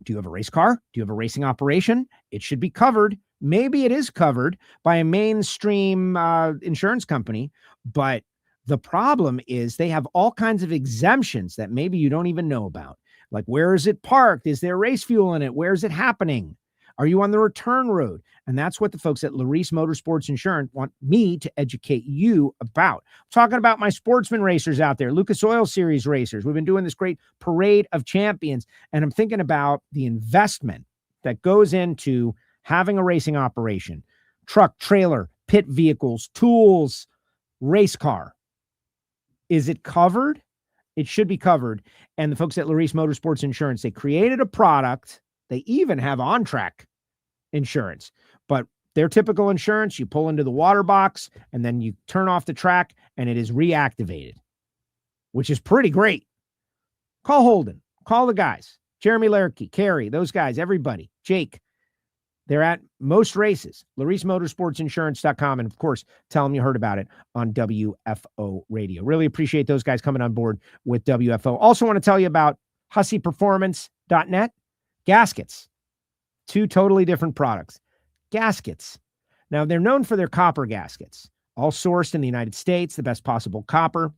Do you have a race car? Do you have a racing operation? It should be covered. Maybe it is covered by a mainstream insurance company, but the problem is they have all kinds of exemptions that maybe you don't even know about. Like, where is it parked? Is there race fuel in it? Where is it happening? Are you on the return road? And that's what the folks at Larice Motorsports Insurance want me to educate you about. I'm talking about my sportsman racers out there, Lucas Oil Series racers. We've been doing this great parade of champions, and I'm thinking about the investment that goes into having a racing operation, truck, trailer, pit vehicles, tools, race car. Is it covered? It should be covered. And the folks at Larice Motorsports Insurance, they created a product. They even have on-track insurance, but their typical insurance, you pull into the water box and then you turn off the track and it is reactivated, which is pretty great. Call Holden, call the guys. Jeremy Lerke, Carrie, those guys, everybody, Jake. They're at most races, LaRiceMotorsportsInsurance.com. And of course, tell them you heard about it on WFO Radio. Really appreciate those guys coming on board with WFO. Also want to tell you about HusseyPerformance.net. Gaskets. 2 totally different products. Gaskets. Now, they're known for their copper gaskets, all sourced in the United States, the best possible copper.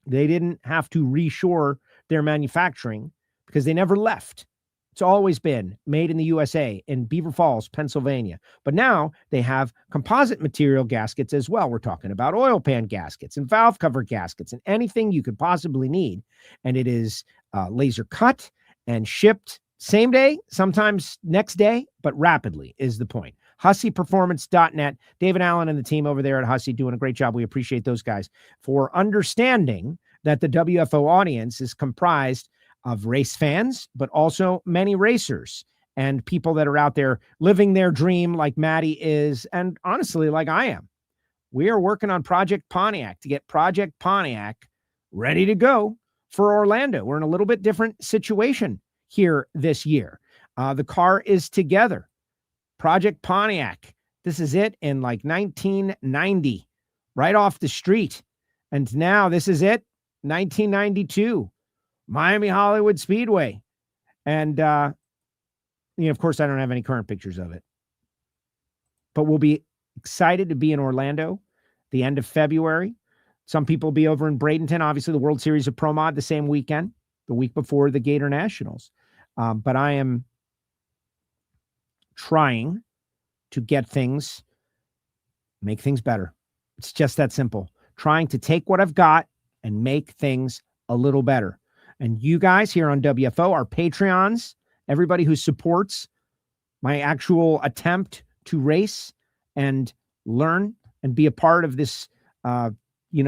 They didn't have to reshore their manufacturing because they never left. It's always been made in the USA in Beaver Falls, Pennsylvania. But now they have composite material gaskets as well. We're talking about oil pan gaskets and valve cover gaskets and anything you could possibly need. And it is laser cut and shipped same day, sometimes next day, but rapidly is the point. HusseyPerformance.net. David Allen and the team over there at Hussey doing a great job. We appreciate those guys for understanding that the WFO audience is comprised of race fans, but also many racers and people that are out there living their dream like Maddi is, and honestly, like I am. We are working on Project Pontiac to get Project Pontiac ready to go for Orlando. We're in a little bit different situation here this year. The car is together. Project Pontiac. This is it in like 1990, right off the street. And now this is it, 1992. Miami Hollywood Speedway. And, of course, I don't have any current pictures of it. But we'll be excited to be in Orlando the end of February. Some people will be over in Bradenton. Obviously, the World Series of Pro Mod the same weekend, the week before the Gator Nationals. But I am trying to make things better. It's just that simple. Trying to take what I've got and make things a little better. And you guys here on WFO, our Patreons, everybody who supports my actual attempt to race and learn and be a part of this,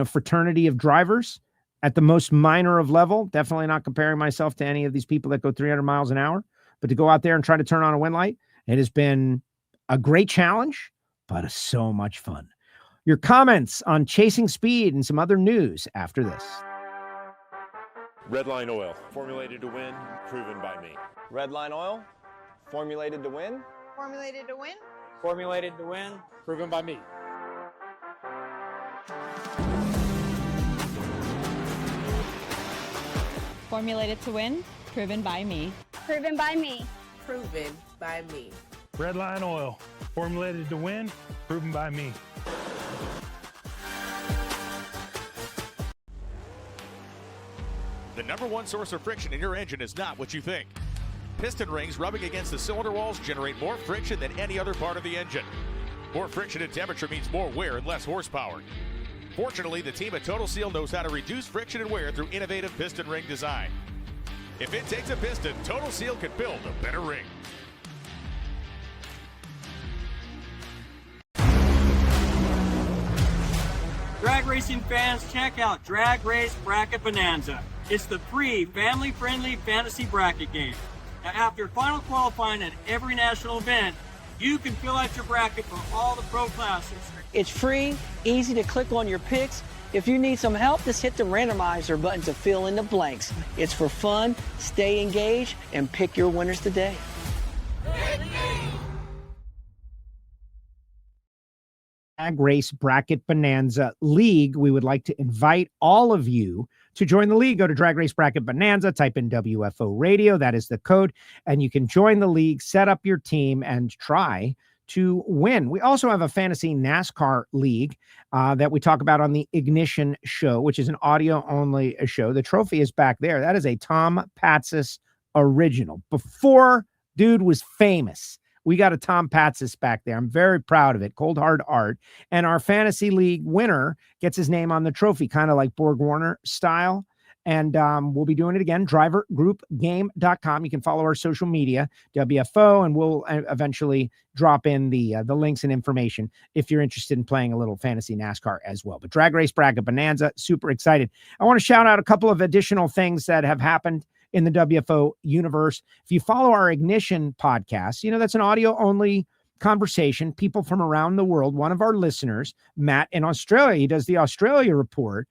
fraternity of drivers at the most minor of level. Definitely not comparing myself to any of these people that go 300 miles an hour, but to go out there and try to turn on a win light, it has been a great challenge, but so much fun. Your comments on Chasing Speed and some other news after this. Redline Oil, formulated to win, proven by me. Redline Oil, formulated to win. Formulated to win. Formulated to win, proven by me. Formulated to win, proven by me. Proven by me. Proven by me. Redline Oil, formulated to win, proven by me. The number one source of friction in your engine is not what you think. Piston rings rubbing against the cylinder walls generate more friction than any other part of the engine. More friction and temperature means more wear and less horsepower. Fortunately, the team at Total Seal knows how to reduce friction and wear through innovative piston ring design. If it takes a piston, Total Seal can build a better ring. Drag racing fans, check out Drag Race Bracket Bonanza. It's the free, family-friendly fantasy bracket game. Now, after final qualifying at every national event, you can fill out your bracket for all the pro classes. It's free, easy to click on your picks. If you need some help, just hit the randomizer button to fill in the blanks. It's for fun, stay engaged, and pick your winners today. Drag Race Bracket Bonanza League. We would like to invite all of you to join the league. Go to Drag Race Bracket Bonanza, type in WFO Radio. That is the code. And you can join the league, set up your team, and try to win. We also have a fantasy NASCAR league that we talk about on the Ignition show, which is an audio-only show. The trophy is back there. That is a Tom Patsis original. Before dude was famous, we got a Tom Patsis back there. I'm very proud of it. Cold Hard Art. And our fantasy league winner gets his name on the trophy, kind of like Borg Warner style. And we'll be doing it again, drivergroupgame.com. You can follow our social media, WFO, and we'll eventually drop in the links and information if you're interested in playing a little fantasy NASCAR as well. But Drag Race Bracket Bonanza, super excited. I want to shout out a couple of additional things that have happened in the WFO universe. If you follow our Ignition podcast, that's an audio-only conversation, people from around the world. One of our listeners, Matt in Australia, he does the Australia report.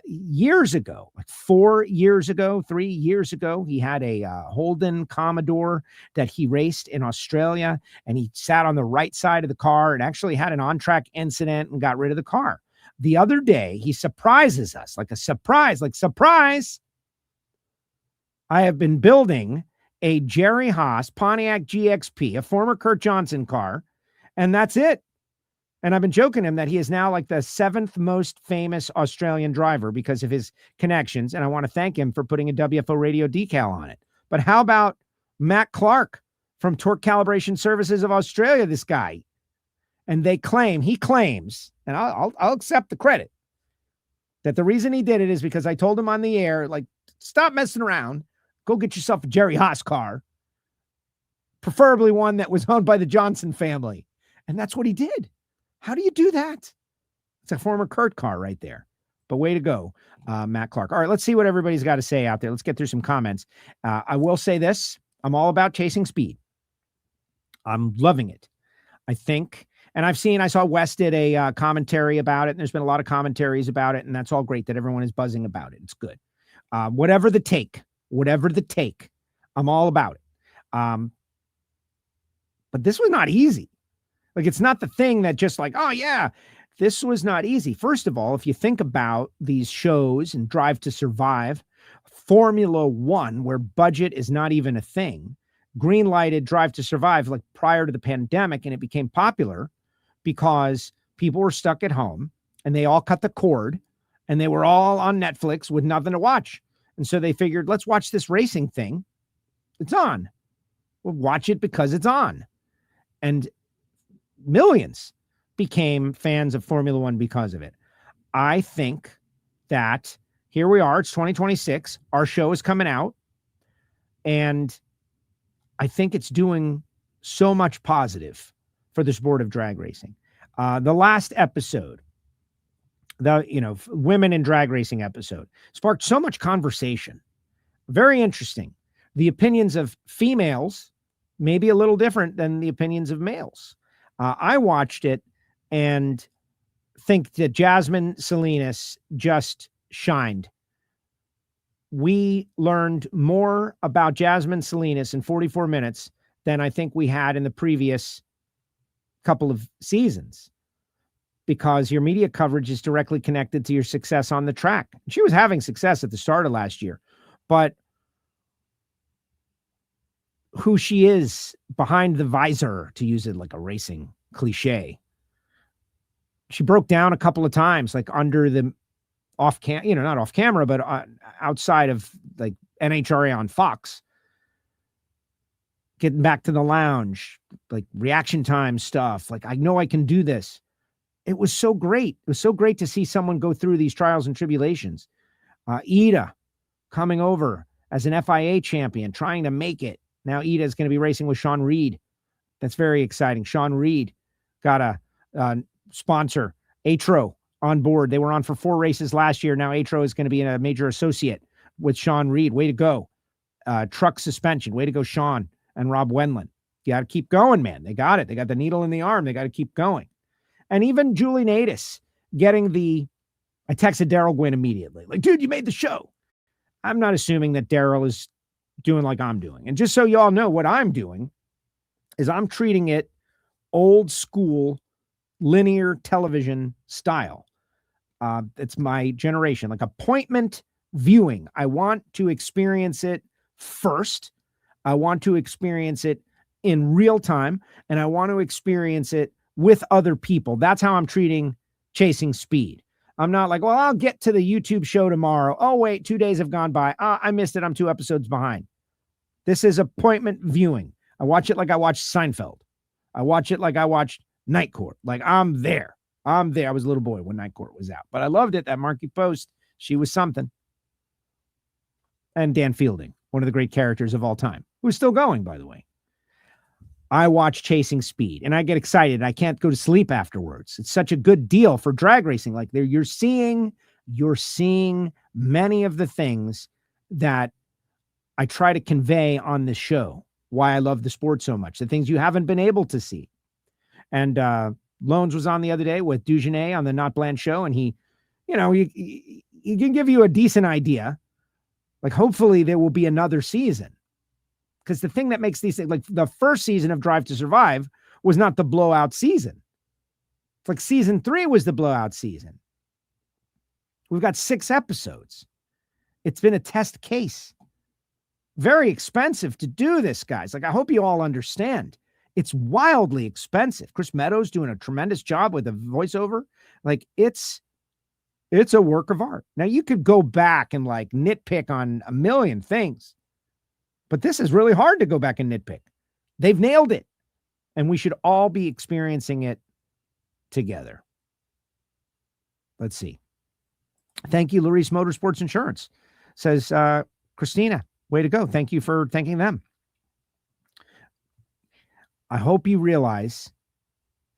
Years ago, like 3 years ago, he had a Holden Commodore that he raced in Australia, and he sat on the right side of the car and actually had an on-track incident and got rid of the car. The other day, he surprises us, like surprise. I have been building a Jerry Haas Pontiac GXP, a former Kurt Johnson car, and that's it. And I've been joking him that he is now like the 7th most famous Australian driver because of his connections. And I want to thank him for putting a WFO radio decal on it. But how about Matt Clark from Torque Calibration Services of Australia, this guy? And he claims, and I'll accept the credit, that the reason he did it is because I told him on the air, like, stop messing around. Go get yourself a Jerry Haas car, preferably one that was owned by the Johnson family. And that's what he did. How do you do that? It's a former Kurt car right there. But way to go, Matt Clark. All right, let's see what everybody's got to say out there. Let's get through some comments. I will say this. I'm all about chasing speed. I'm loving it. I think, and I saw Wes did a commentary about it, and there's been a lot of commentaries about it, and that's all great that everyone is buzzing about it. It's good. Whatever the take, I'm all about it. But this was not easy. Like, it's not the thing that just like, oh yeah, this was not easy. First of all, if you think about these shows and Drive to Survive, Formula One, where budget is not even a thing, green-lighted Drive to Survive like prior to the pandemic, and it became popular because people were stuck at home and they all cut the cord and they were all on Netflix with nothing to watch. And so they figured, let's watch this racing thing. It's on. We'll watch it because it's on. And millions became fans of Formula One because of it. I think that here we are. It's 2026. Our show is coming out. And I think it's doing so much positive for the sport of drag racing. The last episode, the women in drag racing episode, sparked so much conversation. Very interesting. The opinions of females may be a little different than the opinions of males. I watched it and think that Jasmine Salinas just shined. We learned more about Jasmine Salinas in 44 minutes than I think we had in the previous couple of seasons, because your media coverage is directly connected to your success on the track. She was having success at the start of last year, but who she is behind the visor, to use it like a racing cliche. She broke down a couple of times, like under the not off camera, but outside of like NHRA on Fox, getting back to the lounge, like reaction time stuff. Like, I know I can do this. It was so great. It was so great to see someone go through these trials and tribulations. Ida coming over as an FIA champion, trying to make it. Now Ida is going to be racing with Sean Reed. That's very exciting. Sean Reed got a sponsor, Atro, on board. They were on for 4 races last year. Now Atro is going to be a major associate with Sean Reed. Way to go. Truck suspension. Way to go, Sean and Rob Wendland. You got to keep going, man. They got it. They got the needle in the arm. They got to keep going. And even Julie Natus getting I texted Daryl Gwynn immediately. Like, dude, you made the show. I'm not assuming that Daryl is doing like I'm doing. And just so y'all know, what I'm doing is I'm treating it old school linear television style. It's my generation, like appointment viewing. I want to experience it first. I want to experience it in real time, and I want to experience it with other people. That's how I'm treating Chasing Speed. I'm not like, well, I'll get to the YouTube show tomorrow. Oh, wait, 2 days have gone by. I missed it. I'm 2 episodes behind. This is appointment viewing. I watch it like I watched Seinfeld. I watch it like I watched Night Court. Like, I'm there. I was a little boy when Night Court was out. But I loved it. That Marky Post, she was something. And Dan Fielding, one of the great characters of all time, who's still going, by the way. I watch Chasing Speed, and I get excited. I can't go to sleep afterwards. It's such a good deal for drag racing. Like, you're seeing many of the things that I try to convey on this show, why I love the sport so much, the things you haven't been able to see. And Loans was on the other day with Dugenet on the Not Bland show, and he can give you a decent idea. Like, hopefully there will be another season. Because the thing that makes these things, like the first season of Drive to Survive was not the blowout season. It's like season 3 was the blowout season. We've got 6 episodes. It's been a test case. Very expensive to do this, guys. Like, I hope you all understand. It's wildly expensive. Chris Meadows doing a tremendous job with the voiceover. Like, it's a work of art. Now, you could go back and like nitpick on a million things, but this is really hard to go back and nitpick. They've nailed it, and we should all be experiencing it together. Let's see. Thank you, Larice Motorsports Insurance. Says Christina, way to go. Thank you for thanking them. I hope you realize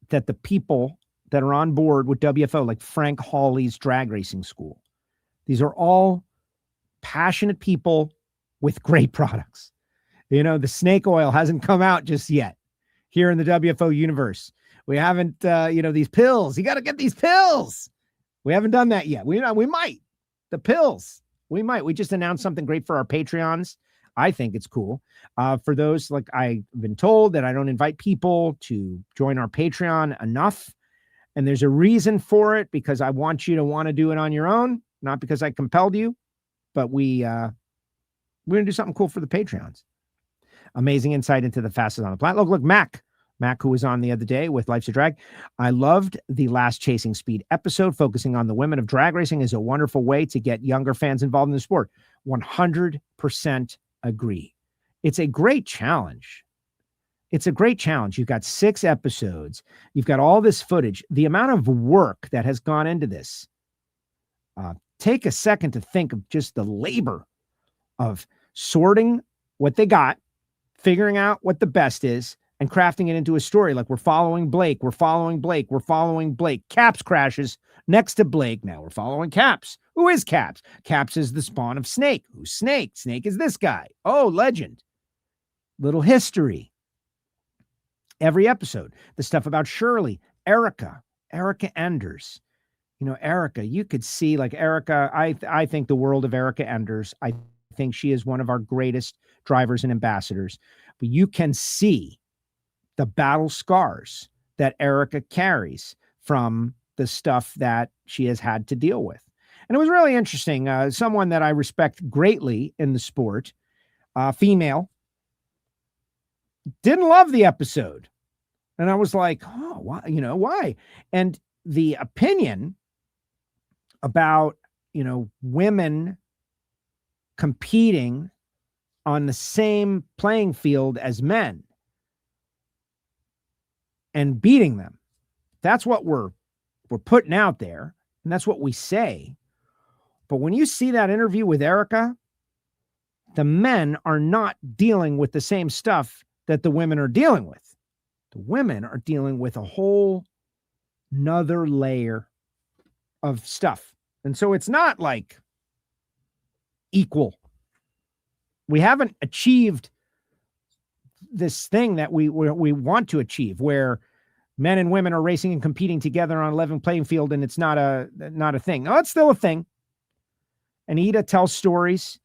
that the people that are on board with WFO, like Frank Hawley's drag racing school, these are all passionate people with great products. You know, the snake oil hasn't come out just yet here in the WFO universe. We haven't, these pills. You got to get these pills. We haven't done that yet. We might. The pills. We might. We just announced something great for our Patreons. I think it's cool. For those, like, I've been told that I don't invite people to join our Patreon enough. And there's a reason for it, because I want you to want to do it on your own, not because I compelled you. But we're going to do something cool for the Patreons. Amazing insight into the fastest on the planet. Look, Mac, who was on the other day with Life's a Drag. I loved the last Chasing Speed episode. Focusing on the women of drag racing is a wonderful way to get younger fans involved in the sport. 100% agree. It's a great challenge. It's a great challenge. You've got 6 episodes. You've got all this footage. The amount of work that has gone into this. Take a second to think of just the labor of sorting what they got, figuring out what the best is, and crafting it into a story. Like, we're following Blake. Capps crashes next to Blake. Now we're following Capps. Who is Capps? Capps is the spawn of Snake. Who's Snake? Snake is this guy. Oh, legend. Little history. Every episode. The stuff about Shirley, Erica Enders. You know, Erica, you could see, like, Erica, I think the world of Erica Enders. I think she is one of our greatest drivers and ambassadors. But you can see the battle scars that Erica carries from the stuff that she has had to deal with. And it was really interesting. Someone that I respect greatly in the sport, female, didn't love the episode. And I was like, oh, why? Why? And the opinion about, women competing on the same playing field as men and beating them. That's what we're putting out there, and that's what we say. But when you see that interview with Erica, the men are not dealing with the same stuff that the women are dealing with. The women are dealing with a whole nother layer of stuff. And so it's not like equal. We haven't achieved this thing that we want to achieve, where men and women are racing and competing together on a level playing field, and it's not a thing. No, it's still a thing. And Ida tells stories.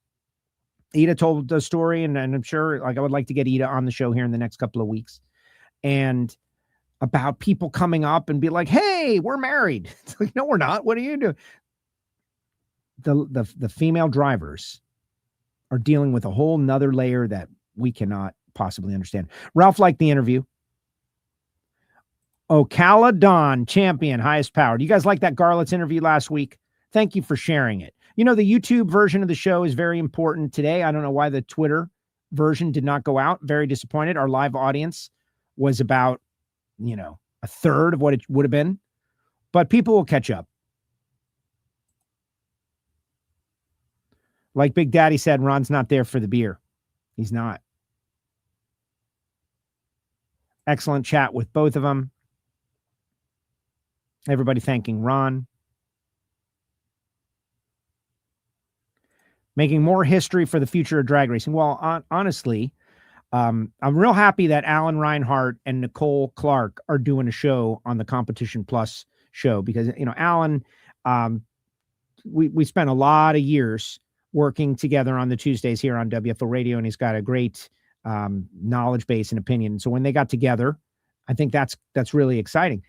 Ida told the story, and I'm sure, like, I would like to get Ida on the show here in the next couple of weeks, and about people coming up and be like, "Hey, we're married." It's like, no, we're not. What are you doing? The female drivers are dealing with a whole nother layer that we cannot possibly understand. Ralph liked the interview. Ocala Dawn, champion, highest power. Do you guys like that Garlitz interview last week? Thank you for sharing it. The YouTube version of the show is very important today. I don't know why the Twitter version did not go out. Very disappointed. Our live audience was about, a third of what it would have been, but people will catch up. Like Big Daddy said, Ron's not there for the beer. He's not. Excellent chat with both of them. Everybody thanking Ron. Making more history for the future of drag racing. Well, honestly, I'm real happy that Alan Reinhart and Nicole Clark are doing a show on the Competition Plus show because, Alan, we spent a lot of years working together on the Tuesdays here on WFO Radio, and he's got a great knowledge base and opinion. So when they got together, I think that's really exciting.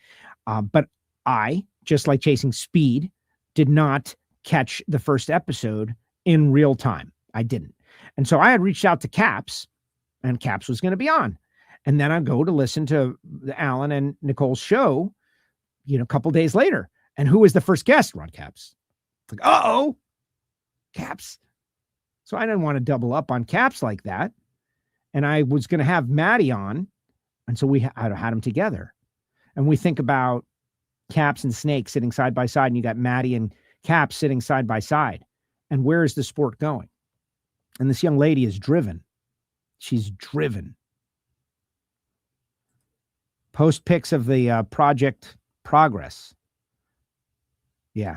But I, just like Chasing Speed, did not catch the first episode in real time. I didn't. And so I had reached out to Capps, and Capps was going to be on. And then I go to listen to Alan and Nicole's show, a couple days later. And who was the first guest? Ron Capps. It's like, uh-oh, Capps. So I didn't want to double up on Capps like that. And I was going to have Maddi on. And so we had them together. And we think about Capps and Snake sitting side by side, and you got Maddi and Capps sitting side by side. And where is the sport going? And this young lady is driven. She's driven. Post pics of the project progress. Yeah.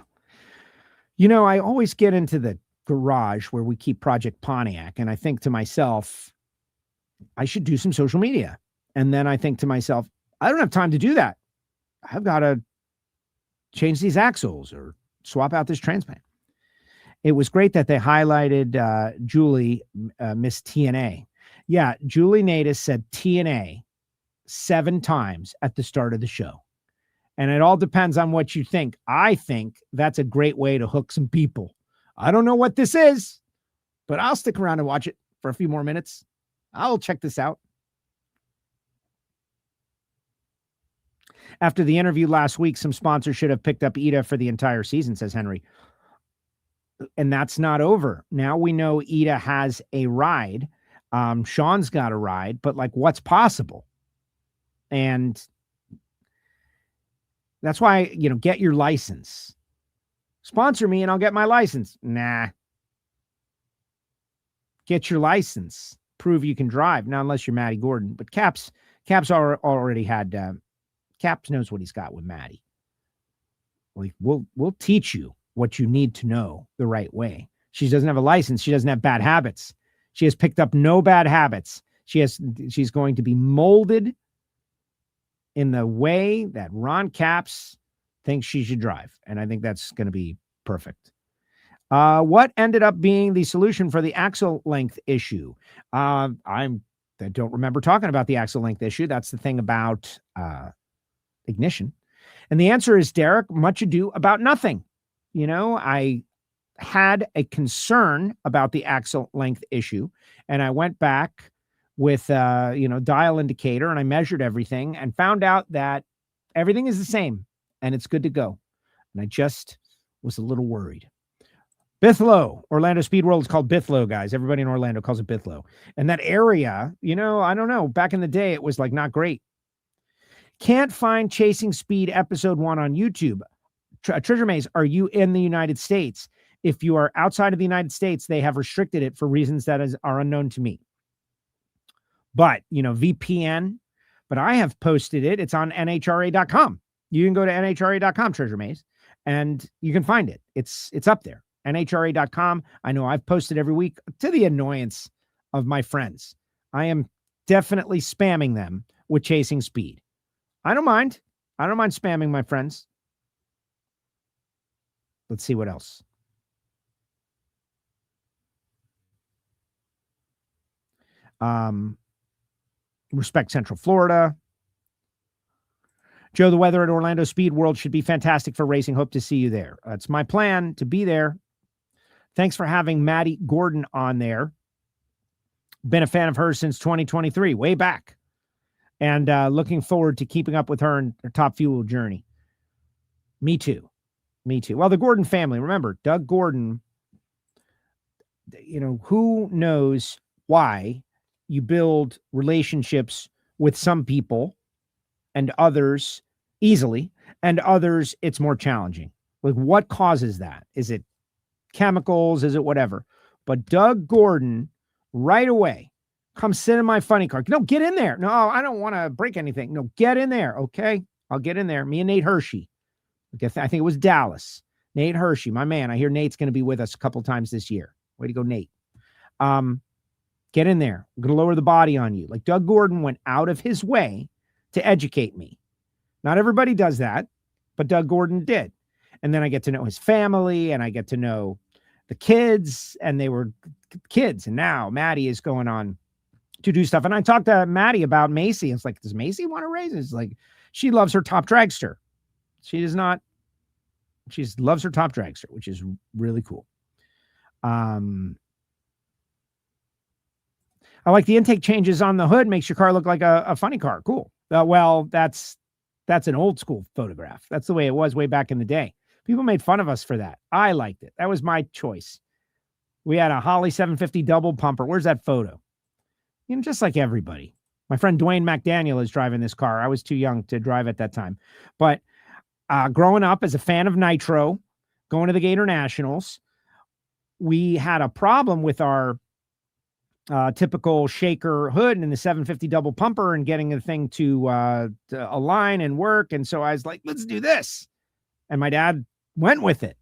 I always get into the garage where we keep Project Pontiac, and I think to myself, I should do some social media. And then I think to myself, I don't have time to do that. I've got to change these axles or swap out this transmission. It was great that they highlighted Julie, Miss TNA. Yeah, Julie Natus said TNA 7 times at the start of the show. And it all depends on what you think. I think that's a great way to hook some people. I don't know what this is, but I'll stick around and watch it for a few more minutes. I'll check this out. After the interview last week, some sponsors should have picked up Ida for the entire season, says Henry. And that's not over. Now we know Ida has a ride. Sean's got a ride, but what's possible? And that's why, get your license. Sponsor me and I'll get my license. Nah. Get your license. Prove you can drive. Now, unless you're Maddi Gordon. But Capps already had... Capps knows what he's got with Maddi. We'll teach you what you need to know the right way. She doesn't have a license. She doesn't have bad habits. She has picked up no bad habits. She's going to be molded in the way that Ron Capps thinks she should drive. And I think that's going to be perfect. What ended up being the solution for the axle length issue? I don't remember talking about the axle length issue. That's the thing about ignition. And the answer is, Derek, much ado about nothing. I had a concern about the axle length issue, and I went back with dial indicator, and I measured everything and found out that everything is the same and it's good to go. And I just was a little worried. Bithlow, Orlando Speed World is called Bithlow, guys. Everybody in Orlando calls it Bithlow. And that area, I don't know. Back in the day, it was not great. Can't find Chasing Speed episode 1 on YouTube. Treasure Maze, are you in the United States? If you are outside of the United States, they have restricted it for reasons that are unknown to me. But, VPN, but I have posted it. It's on NHRA.com. You can go to NHRA.com, Treasure Maze, and you can find it. It's up there. NHRA.com. I know I've posted every week to the annoyance of my friends. I am definitely spamming them with Chasing Speed. I don't mind. I don't mind spamming my friends. Let's see what else. Respect Central Florida. Joe, the weather at Orlando Speed World should be fantastic for racing. Hope to see you there. It's my plan to be there. Thanks for having Maddi Gordon on there. Been a fan of hers since 2023, way back. And looking forward to keeping up with her in her Top Fuel journey. Me too. Me too. Well, the Gordon family, remember, Doug Gordon, who knows why you build relationships with some people and others easily, and others it's more challenging. What causes that? Is it chemicals? Is it whatever? But Doug Gordon, right away, come sit in my funny car. No, get in there. No, I don't want to break anything. No, get in there. Okay, I'll get in there. Me and Nate Hershey. I think it was Dallas. Nate Hershey, my man. I hear Nate's going to be with us a couple times this year. Way to go, Nate. Get in there. I'm going to lower the body on you. Like Doug Gordon went out of his way to educate me. Not everybody does that, but Doug Gordon did. And then I get to know his family, and I get to know the kids, and they were kids. And now Maddie is going on to do stuff. And I talked to Maddie about Macy. It's like, does Macy want to race? It's like, she loves her top dragster. She does not. She loves her top dragster, which is really cool. I like the intake changes on the hood. Makes your car look like a funny car. Cool. Well, that's an old school photograph. That's the way it was way back in the day. People made fun of us for that. I liked it. That was my choice. We had a Holly 750 double pumper. Where's that photo? You know, just like everybody. My friend Dwayne McDaniel is driving this car. I was too young to drive at that time. But growing up as a fan of Nitro, going to the Gator Nationals, we had a problem with our typical shaker hood and the 750 double pumper and getting the thing to align and work. And so I was like, let's do this. And my dad went with it.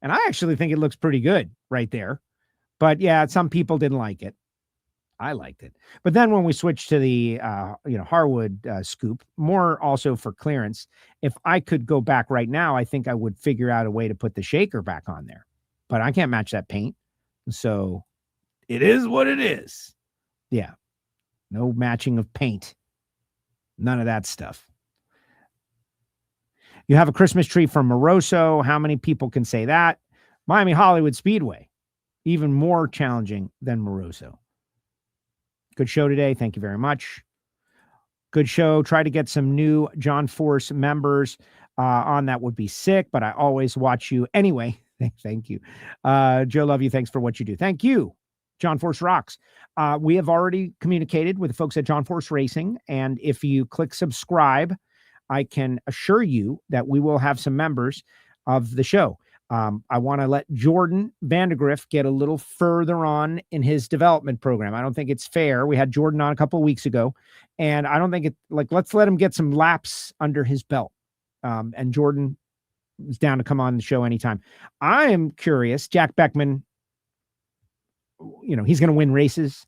And I actually think it looks pretty good right there. But yeah, some people didn't like it. I liked it. But then when we switched to the, Harwood scoop, more also for clearance, if I could go back right now, I think I would figure out a way to put the shaker back on there. But I can't match that paint. So it is what it is. Yeah. No matching of paint. None of that stuff. You have a Christmas tree from Moroso. How many people can say that? Miami Hollywood Speedway. Even more challenging than Moroso. Good show today. Thank you very much. Good show. Try to get some new John Force members on. That would be sick, but I always watch you anyway. Thank you. Joe, love you. Thanks for what you do. Thank you. John Force rocks. We have already communicated with the folks at John Force Racing, and if you click subscribe, I can assure you that we will have some members of the show. I want to let Jordan Vandergriff get a little further on in his development program. I don't think it's fair. We had Jordan on a couple of weeks ago, and I don't think it let's let him get some laps under his belt. And Jordan is down to come on the show anytime. I am curious. Jack Beckman, he's going to win races.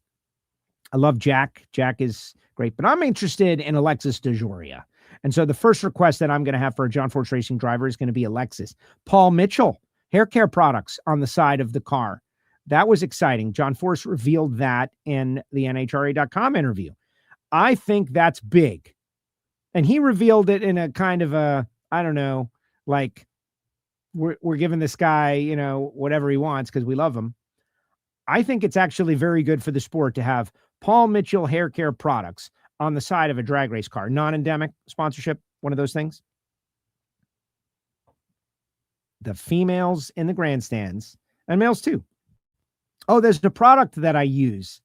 I love Jack. Jack is great, but I'm interested in Alexis DeJoria. And so the first request that I'm going to have for a John Force Racing driver is going to be Alexis. Paul Mitchell, hair care products on the side of the car. That was exciting. John Force revealed that in the NHRA.com interview. I think that's big. And he revealed it in a kind of a, I don't know, like we're giving this guy, whatever he wants because we love him. I think it's actually very good for the sport to have Paul Mitchell hair care products on the side of a drag race car. Non-endemic sponsorship, one of those things. The females in the grandstands, and males too. Oh, there's the product that I use.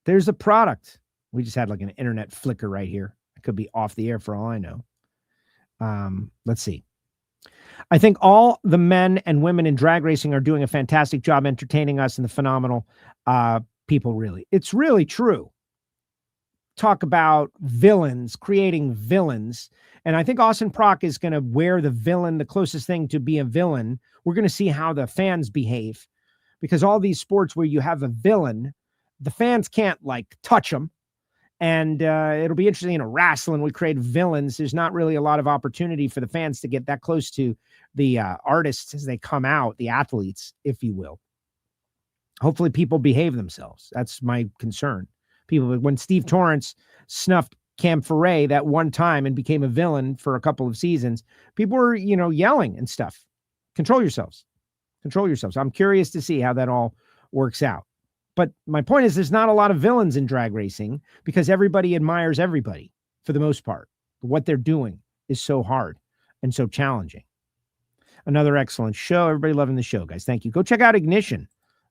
There's a product. We just had like an internet flicker right here. It could be off the air for all I know. Let's see. I think all the men and women in drag racing are doing a fantastic job entertaining us and the phenomenal people, really. It's really true. Talk about villains, creating villains. And I think Austin Prock is going to wear the villain, the closest thing to be a villain. We're going to see how the fans behave, because all these sports where you have a villain, the fans can't touch them. And it'll be interesting. Wrestling, we create villains. There's not really a lot of opportunity for the fans to get that close to the artists as they come out, the athletes, if you will. Hopefully people behave themselves. That's my concern. When Steve Torrence snuffed Cam Ferret that one time and became a villain for a couple of seasons, people were, yelling and stuff. Control yourselves. Control yourselves. I'm curious to see how that all works out. But my point is there's not a lot of villains in drag racing because everybody admires everybody for the most part. What they're doing is so hard and so challenging. Another excellent show. Everybody loving the show, guys. Thank you. Go check out Ignition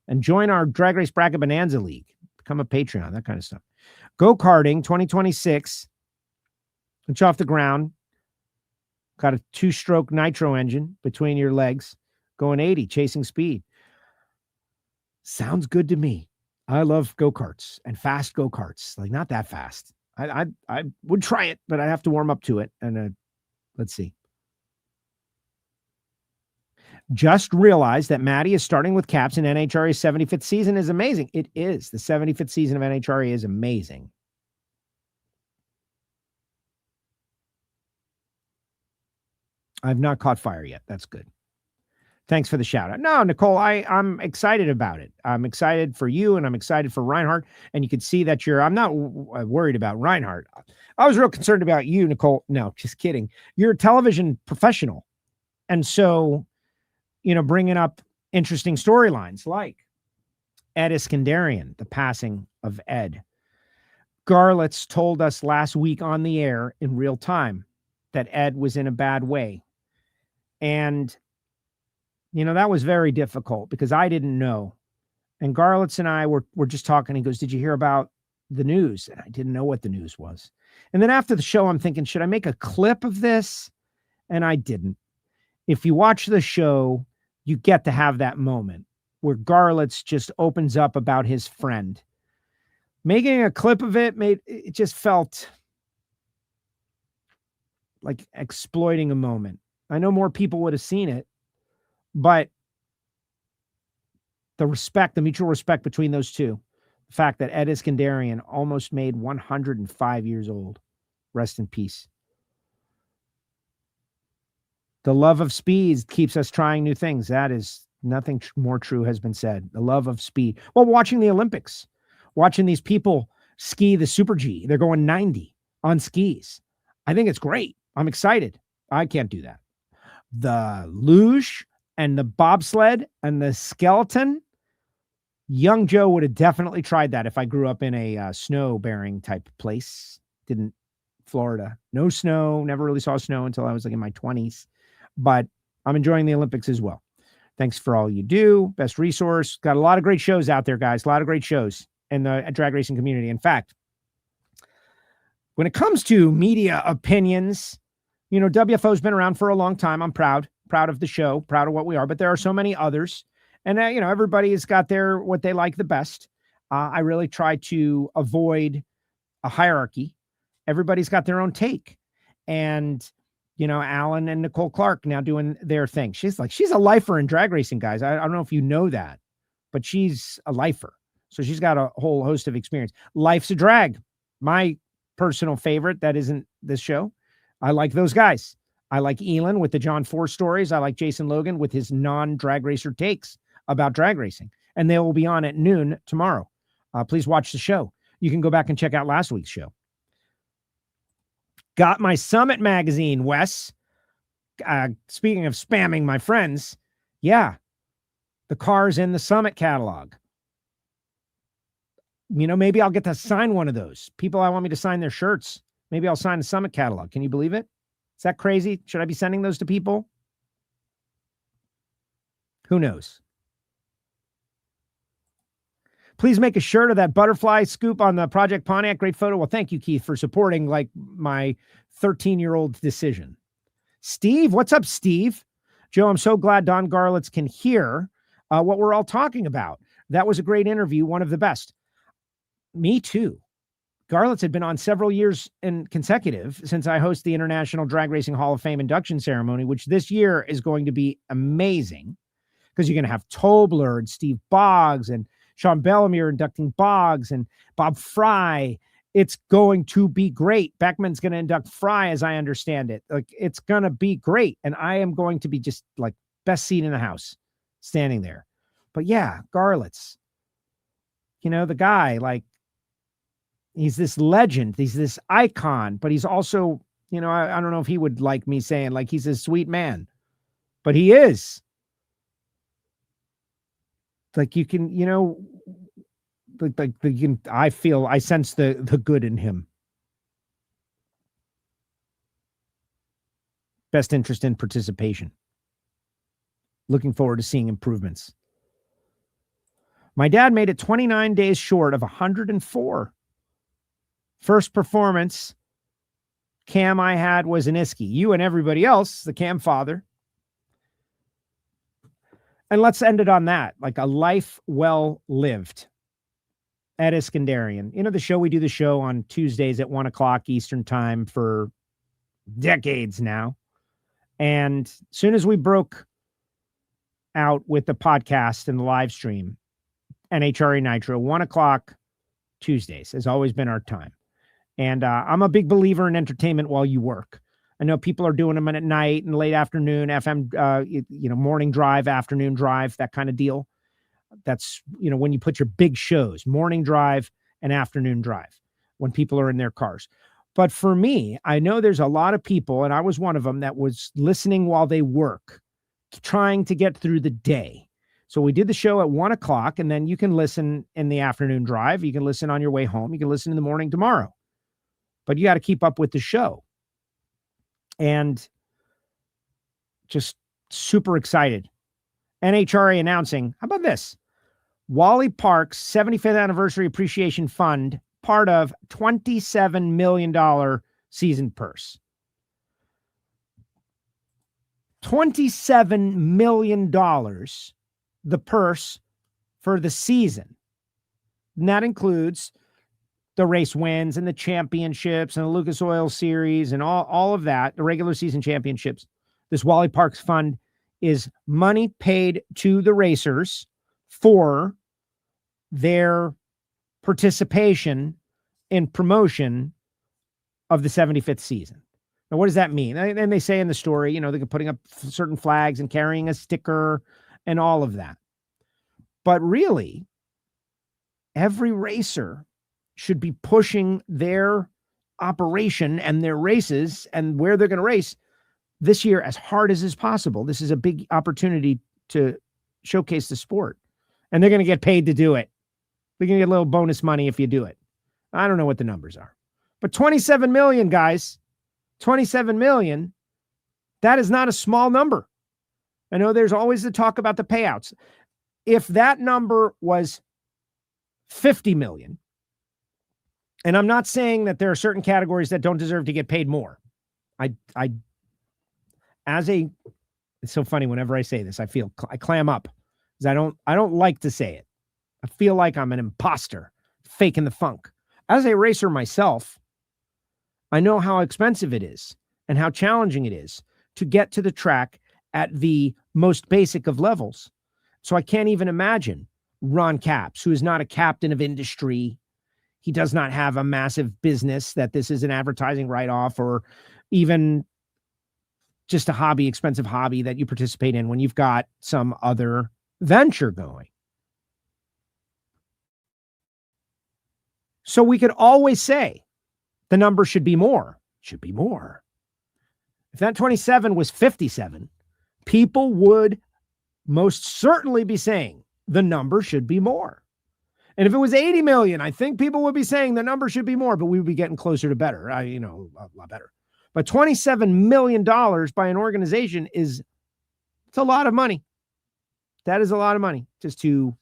and join our Drag Race Bracket Bonanza League. Become a Patreon, that kind of stuff. Go-karting 2026. Inch off the ground. Got a 2-stroke nitro engine between your legs. Going 80, chasing speed. Sounds good to me. I love go-karts and fast go-karts. Not that fast. I would try it, but I have to warm up to it. And let's see. Just realized that Maddi is starting with Capps in NHRA's 75th season is amazing. It is. The 75th season of NHRA is amazing. I've not caught fire yet. That's good. Thanks for the shout out. No, Nicole, I'm excited about it. I'm excited for you, and I'm excited for Reinhart. And you can see that I'm not worried about Reinhart. I was real concerned about you, Nicole. No, just kidding. You're a television professional. And so, bringing up interesting storylines like Ed Iskandarian, the passing of Ed. Garlitz told us last week on the air in real time that Ed was in a bad way. And that was very difficult because I didn't know. And Garlitz and I were just talking. He goes, "Did you hear about the news?" And I didn't know what the news was. And then after the show, I'm thinking, should I make a clip of this? And I didn't. If you watch the show, you get to have that moment where Garlitz just opens up about his friend. Making a clip of it just felt like exploiting a moment. I know more people would have seen it, but the mutual respect between those two, the fact that Ed Iskandarian almost made 105 years old, rest in peace. The love of speed keeps us trying new things. That is nothing more true has been said. The love of speed. Well, watching the Olympics, watching these people ski the Super G, they're going 90 on skis. I think it's great. I'm excited. I can't do that. The luge and the bobsled and the skeleton, young Joe would have definitely tried that if I grew up in a snow-bearing type place. Florida. No snow. Never really saw snow until I was in my 20s. But I'm enjoying the Olympics as well. Thanks for all you do. Best resource. Got a lot of great shows out there, guys. A lot of great shows in the drag racing community. In fact, when it comes to media opinions, WFO's been around for a long time. I'm proud of the show, proud of what we are, but there are so many others. And, everybody has got what they like the best. I really try to avoid a hierarchy. Everybody's got their own take. And, Alan and Nicole Clark now doing their thing. She's a lifer in drag racing, guys. I don't know if you know that, but she's a lifer. So she's got a whole host of experience. Life's a Drag, my personal favorite. That isn't this show. I like those guys. I like Elon with the John Force stories. I like Jason Logan with his non-drag racer takes about drag racing. And they will be on at noon tomorrow. Please watch the show. You can go back and check out last week's show. Got my Summit magazine, Wes. Speaking of spamming my friends, yeah, the car's in the Summit catalog. Maybe I'll get to sign one of those. People I want me to sign their shirts. Maybe I'll sign the Summit catalog. Can you believe it? Is that crazy? Should I be sending those to people? Who knows? Please make a shirt of that butterfly scoop on the Project Pontiac. Great photo. Well, thank you, Keith, for supporting my 13-year-old decision. Steve, what's up, Steve? Joe, I'm so glad Don Garlitz can hear what we're all talking about. That was a great interview, one of the best. Me too. Garlitz had been on several years in consecutive since I host the International Drag Racing Hall of Fame induction ceremony, which this year is going to be amazing because you're going to have Tobler and Steve Boggs and Sean Bellamy inducting Boggs and Bob Fry. It's going to be great. Beckman's going to induct Fry, as I understand it. It's going to be great. And I am going to be just best seat in the house standing there. But yeah, Garlitz, the guy, he's this legend. He's this icon, but he's also, I don't know if he would like me saying he's a sweet man, but he is. You can, I sense the good in him. Best interest in participation. Looking forward to seeing improvements. My dad made it 29 days short of 104. First performance cam I had was an Iski. You and everybody else, the cam father. And let's end it on that. A life well lived. Ed Iskandarian. We do the show on Tuesdays at 1:00 Eastern time for decades now. And as soon as we broke out with the podcast and the live stream. NHRA Nitro, 1 o'clock Tuesdays has always been our time. And I'm a big believer in entertainment while you work. I know people are doing them at night and late afternoon, FM, morning drive, afternoon drive, that kind of deal. That's, when you put your big shows, morning drive and afternoon drive, when people are in their cars. But for me, I know there's a lot of people, and I was one of them, that was listening while they work, trying to get through the day. So we did the show at 1 o'clock, and then you can listen in the afternoon drive. You can listen on your way home. You can listen in the morning tomorrow. But you got to keep up with the show. And just super excited. NHRA announcing, how about this? Wally Park's 75th Anniversary Appreciation Fund, part of $27 million season purse. $27 million, the purse for the season. And that includes the race wins and the championships and the Lucas Oil Series and all of that, the regular season championships. This Wally Parks Fund is money paid to the racers for their participation in promotion of the 75th season. Now, what does that mean? And they say in the story, they're putting up certain flags and carrying a sticker and all of that. But really, every racer should be pushing their operation and their races and where they're going to race this year as hard as is possible. This is a big opportunity to showcase the sport. And they're going to get paid to do it. They're going to get a little bonus money if you do it. I don't know what the numbers are. But 27 million, guys, 27 million, that is not a small number. I know there's always the talk about the payouts. If that number was 50 million, and I'm not saying that there are certain categories that don't deserve to get paid more. It's so funny whenever I say this, I clam up because I don't like to say it. I feel like I'm an imposter, faking the funk. As a racer myself, I know how expensive it is and how challenging it is to get to the track at the most basic of levels. So I can't even imagine Ron Capps, who is not a captain of industry. He does not have a massive business that this is an advertising write-off or even just a hobby, expensive hobby that you participate in when you've got some other venture going. So we could always say the number should be more. Should be more. If that 27 was 57, people would most certainly be saying the number should be more. And if it was 80 million, I think people would be saying the number should be more, but we would be getting closer to better, a lot better. But $27 million by an organization it's a lot of money. That is a lot of money just to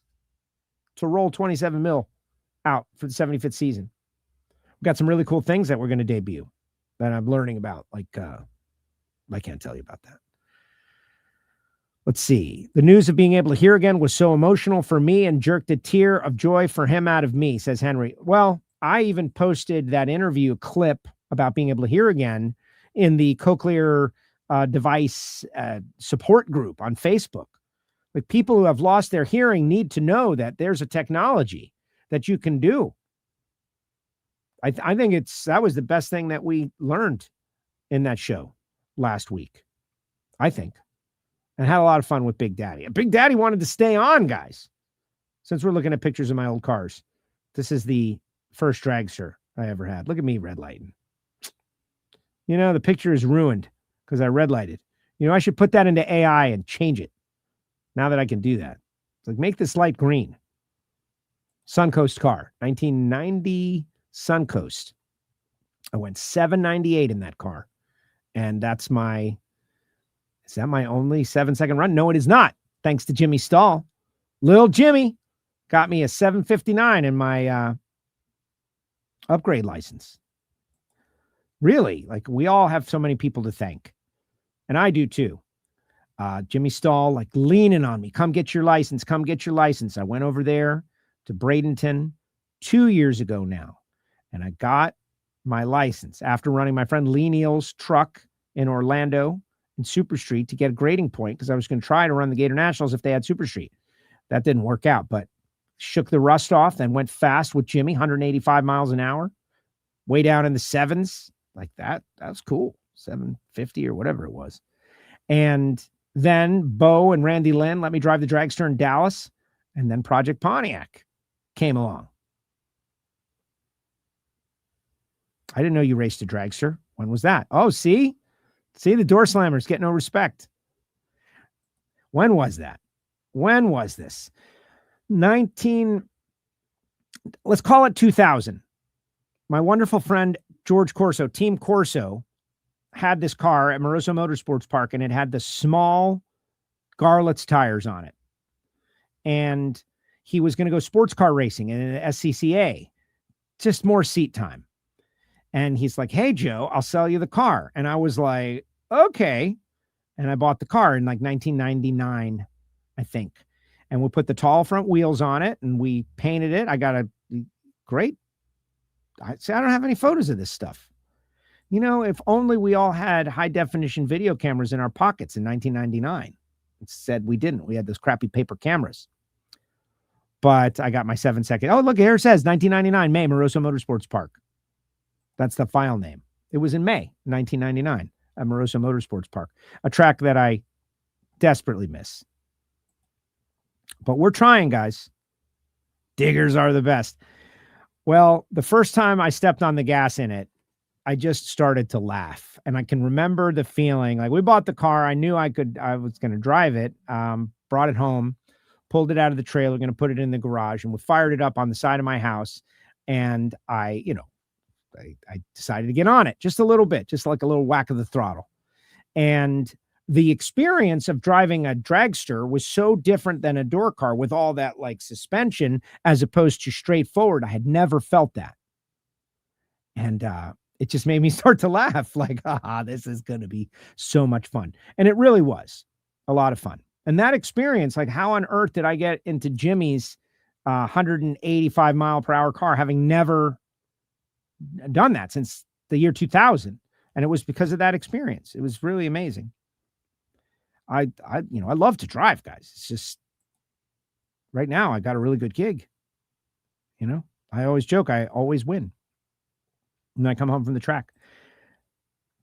roll 27 mil out for the 75th season. We've got some really cool things that we're going to debut that I'm learning about. I can't tell you about that. Let's see. The news of being able to hear again was so emotional for me and jerked a tear of joy for him out of me, says Henry. Well, I even posted that interview clip about being able to hear again in the cochlear device support group on Facebook. Like, people who have lost their hearing need to know that there's a technology that you can do. I think that was the best thing that we learned in that show last week, I think. And had a lot of fun with Big Daddy. And Big Daddy wanted to stay on, guys. Since we're looking at pictures of my old cars, this is the first dragster I ever had. Look at me red lighting. The picture is ruined because I red lighted. I should put that into AI and change it. Now that I can do that. It's like, make this light green. Suncoast car, 1990 Suncoast. I went 798 in that car. And is that my only 7-second run? No, it is not. Thanks to Jimmy Stahl. Little Jimmy got me a 759 in my upgrade license. Really, we all have so many people to thank. And I do too. Jimmy Stahl, leaning on me. Come get your license. Come get your license. I went over there to Bradenton 2 years ago now. And I got my license after running my friend Lee Neal's truck in Orlando in Super Street to get a grading point because I was going to try to run the Gator Nationals if they had Super Street. That didn't work out, but shook the rust off and went fast with Jimmy, 185 miles an hour, way down in the sevens like that. That was cool. 750 or whatever it was. And then Bo and Randy Lynn let me drive the dragster in Dallas. And then Project Pontiac came along. I didn't know you raced a dragster. When was that? Oh, see the door slammers get no respect. When was that? When was this? Let's call it 2000. My wonderful friend, George Corso, Team Corso, had this car at Moroso Motorsports Park, and it had the small Garlett's tires on it. And he was going to go sports car racing in an SCCA, just more seat time. And he's like, hey, Joe, I'll sell you the car. And I was like, okay. And I bought the car in like 1999, I think. And we put the tall front wheels on it and we painted it. I got a great, I don't have any photos of this stuff. You know, if only we all had high definition video cameras in our pockets in 1999. It said we didn't. We had those crappy paper cameras. But I got my 7-second. Oh, look, here it says 1999, May, Moroso Motorsports Park. That's the file name. It was in May 1999 at Moroso Motorsports Park, a track that I desperately miss. But we're trying, guys. Diggers are the best. Well, the first time I stepped on the gas in it, I just started to laugh. And I can remember the feeling. Like, we bought the car. I knew I was going to drive it, brought it home, pulled it out of the trailer, going to put it in the garage, and we fired it up on the side of my house. And I decided to get on it just a little bit, just like a little whack of the throttle. And the experience of driving a dragster was so different than a door car with all that like suspension as opposed to straightforward. I had never felt that. And it just made me start to laugh like, this is going to be so much fun. And it really was a lot of fun. And that experience, like, how on earth did I get into Jimmy's 185 mile per hour car, having never done that since the year 2000? And it was because of that experience. It was really amazing. I love to drive, guys. It's just right now I got a really good gig. You know, I always joke, I always win when I come home from the track.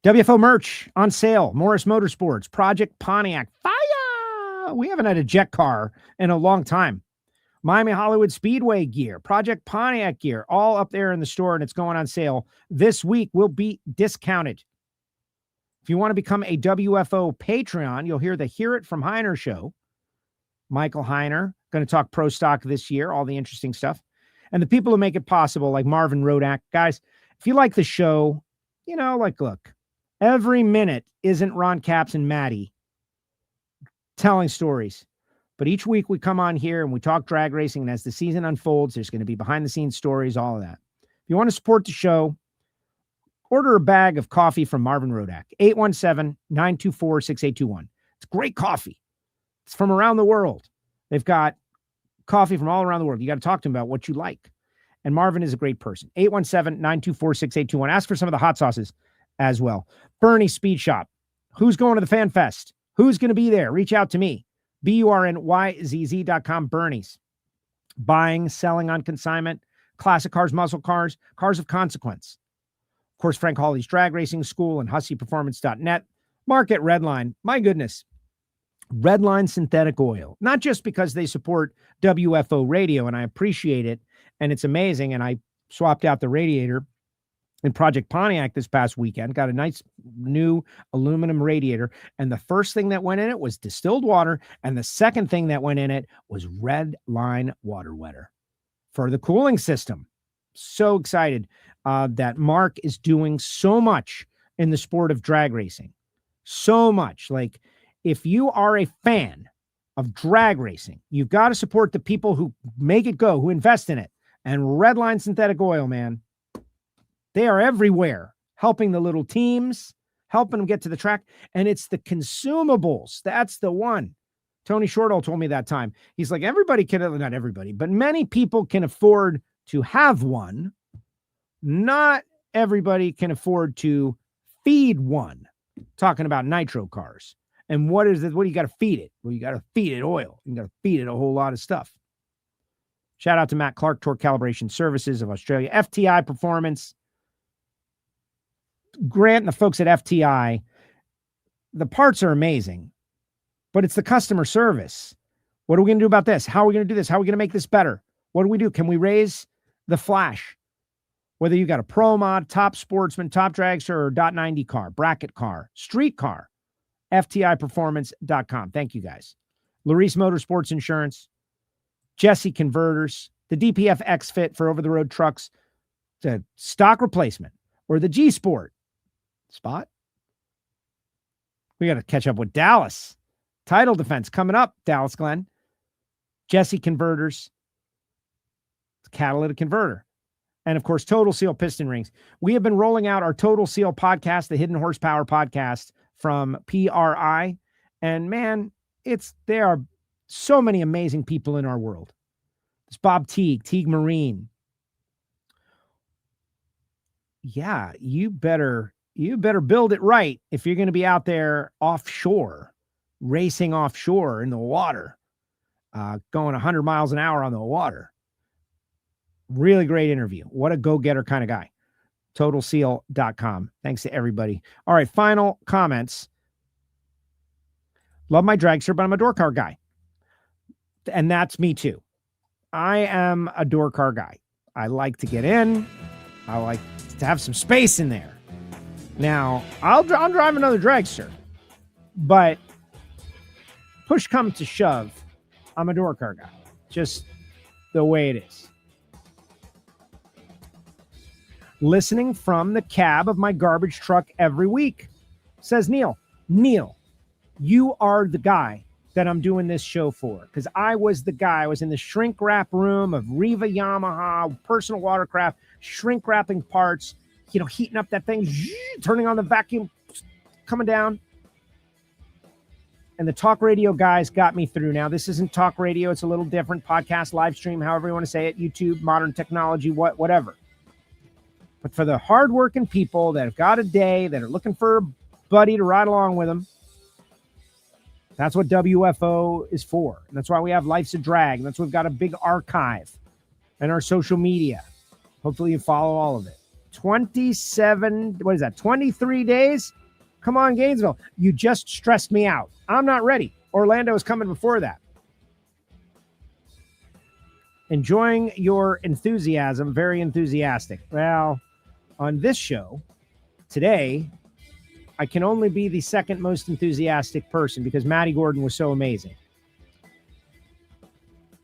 WFO merch on sale. Morris Motorsports, Project Pontiac. Fire! We haven't had a jet car in a long time. Miami Hollywood Speedway gear, Project Pontiac gear, all up there in the store, and it's going on sale. This week will be discounted. If you want to become a WFO Patreon, you'll hear the Hear It from Heiner show. Michael Heiner, going to talk pro stock this year, all the interesting stuff. And the people who make it possible, like Marvin Rodak. Guys, if you like the show, look, every minute isn't Ron Capps and Maddi telling stories. But each week we come on here and we talk drag racing. And as the season unfolds, there's going to be behind the scenes stories, all of that. If you want to support the show, order a bag of coffee from Marvin Rodak, 817-924-6821. It's great coffee. It's from around the world. They've got coffee from all around the world. You got to talk to them about what you like. And Marvin is a great person. 817-924-6821. Ask for some of the hot sauces as well. Bernie Speed Shop. Who's going to the Fan Fest? Who's going to be there? Reach out to me. BURNYZZ.com. Bernie's. Buying, selling on consignment, classic cars, muscle cars, cars of consequence. Of course, Frank Hawley's Drag Racing School and HusseyPerformance.net. Market Redline. My goodness. Redline synthetic oil. Not just because they support WFO radio, and I appreciate it, and it's amazing, and I swapped out the radiator in Project Pontiac this past weekend. Got a nice new aluminum radiator, and the first thing that went in it was distilled water, and the second thing that went in it was Redline water wetter for the cooling system. So excited that Mark is doing so much in the sport of drag racing. So much. Like, if you are a fan of drag racing, you've got to support the people who make it go, who invest in it. And Redline synthetic oil, man, they are everywhere, helping the little teams, helping them get to the track. And it's the consumables. That's the one. Tony Shortall told me that time. He's like, everybody can, not everybody, but many people can afford to have one. Not everybody can afford to feed one. talking about nitro cars. And what is it? What do you got to feed it? Well, you got to feed it oil. You got to feed it a whole lot of stuff. Shout out to Matt Clark, Torque Calibration Services of Australia, FTI Performance. Grant and the folks at FTI, the parts are amazing, but it's the customer service. What are we going to do about this? How are we going to do this? How are we going to make this better? What do we do? Can we raise the flash? Whether you got a pro mod, top sportsman, top dragster, or .90 car, bracket car, street car, FTIperformance.com. Thank you guys. Larice Motorsports Insurance, Jesse Converters, the DPFX Fit for over-the-road trucks, the stock replacement, or the G Sport spot. We got to catch up with Dallas. Title defense coming up, Dallas Glenn. Jesse Converters, catalytic converter. And, of course, Total Seal Piston Rings. We have been rolling out our Total Seal podcast, the Hidden Horsepower podcast from PRI. And, man, there are so many amazing people in our world. There's Bob Teague Marine. Yeah, you better build it right if you're going to be out there offshore, racing offshore in the water, going 100 miles an hour on the water. Really great interview. What a go-getter kind of guy. TotalSeal.com. Thanks to everybody. All right, final comments. Love my dragster, but I'm a door car guy. And that's me too. I am a door car guy. I like to get in. I like to have some space in there. Now, I'll drive another dragster, but push comes to shove, I'm a door car guy. Just the way it is. Listening from the cab of my garbage truck every week, says Neil. Neil, you are the guy that I'm doing this show for, because I was the guy. I was in the shrink wrap room of Riva Yamaha, personal watercraft, shrink wrapping parts, heating up that thing, turning on the vacuum, coming down. And the talk radio guys got me through. Now, this isn't talk radio. It's a little different. Podcast, live stream, however you want to say it, YouTube, modern technology, whatever. But for the hardworking people that have got a day, that are looking for a buddy to ride along with them, that's what WFO is for. And that's why we have Life's a Drag. And that's why we've got a big archive and our social media. Hopefully you follow all of it. 23 days? Come on, Gainesville. You just stressed me out. I'm not ready. Orlando is coming before that. Enjoying your enthusiasm. Very enthusiastic. Well, on this show today, I can only be the second most enthusiastic person because Maddi Gordon was so amazing.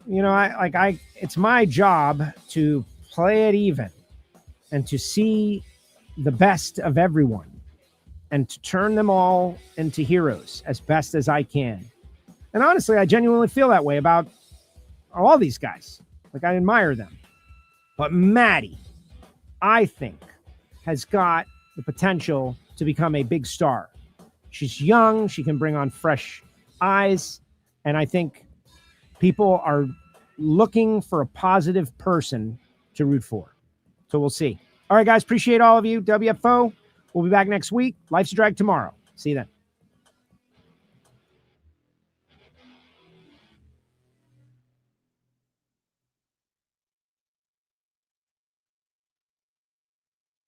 It's my job to play it even and to see the best of everyone and to turn them all into heroes as best as I can. And honestly, I genuinely feel that way about all these guys. I admire them. But Maddi, I think, has got the potential to become a big star. She's young. She can bring on fresh eyes. And I think people are looking for a positive person to root for. So we'll see. All right, guys. Appreciate all of you. WFO. We'll be back next week. Life's a Drag tomorrow. See you then.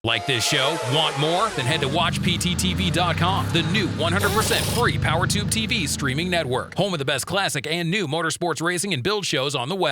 Like this show? Want more? Then head to WatchPTTV.com, the new 100% free PowerTube TV streaming network. Home of the best classic and new motorsports racing and build shows on the web.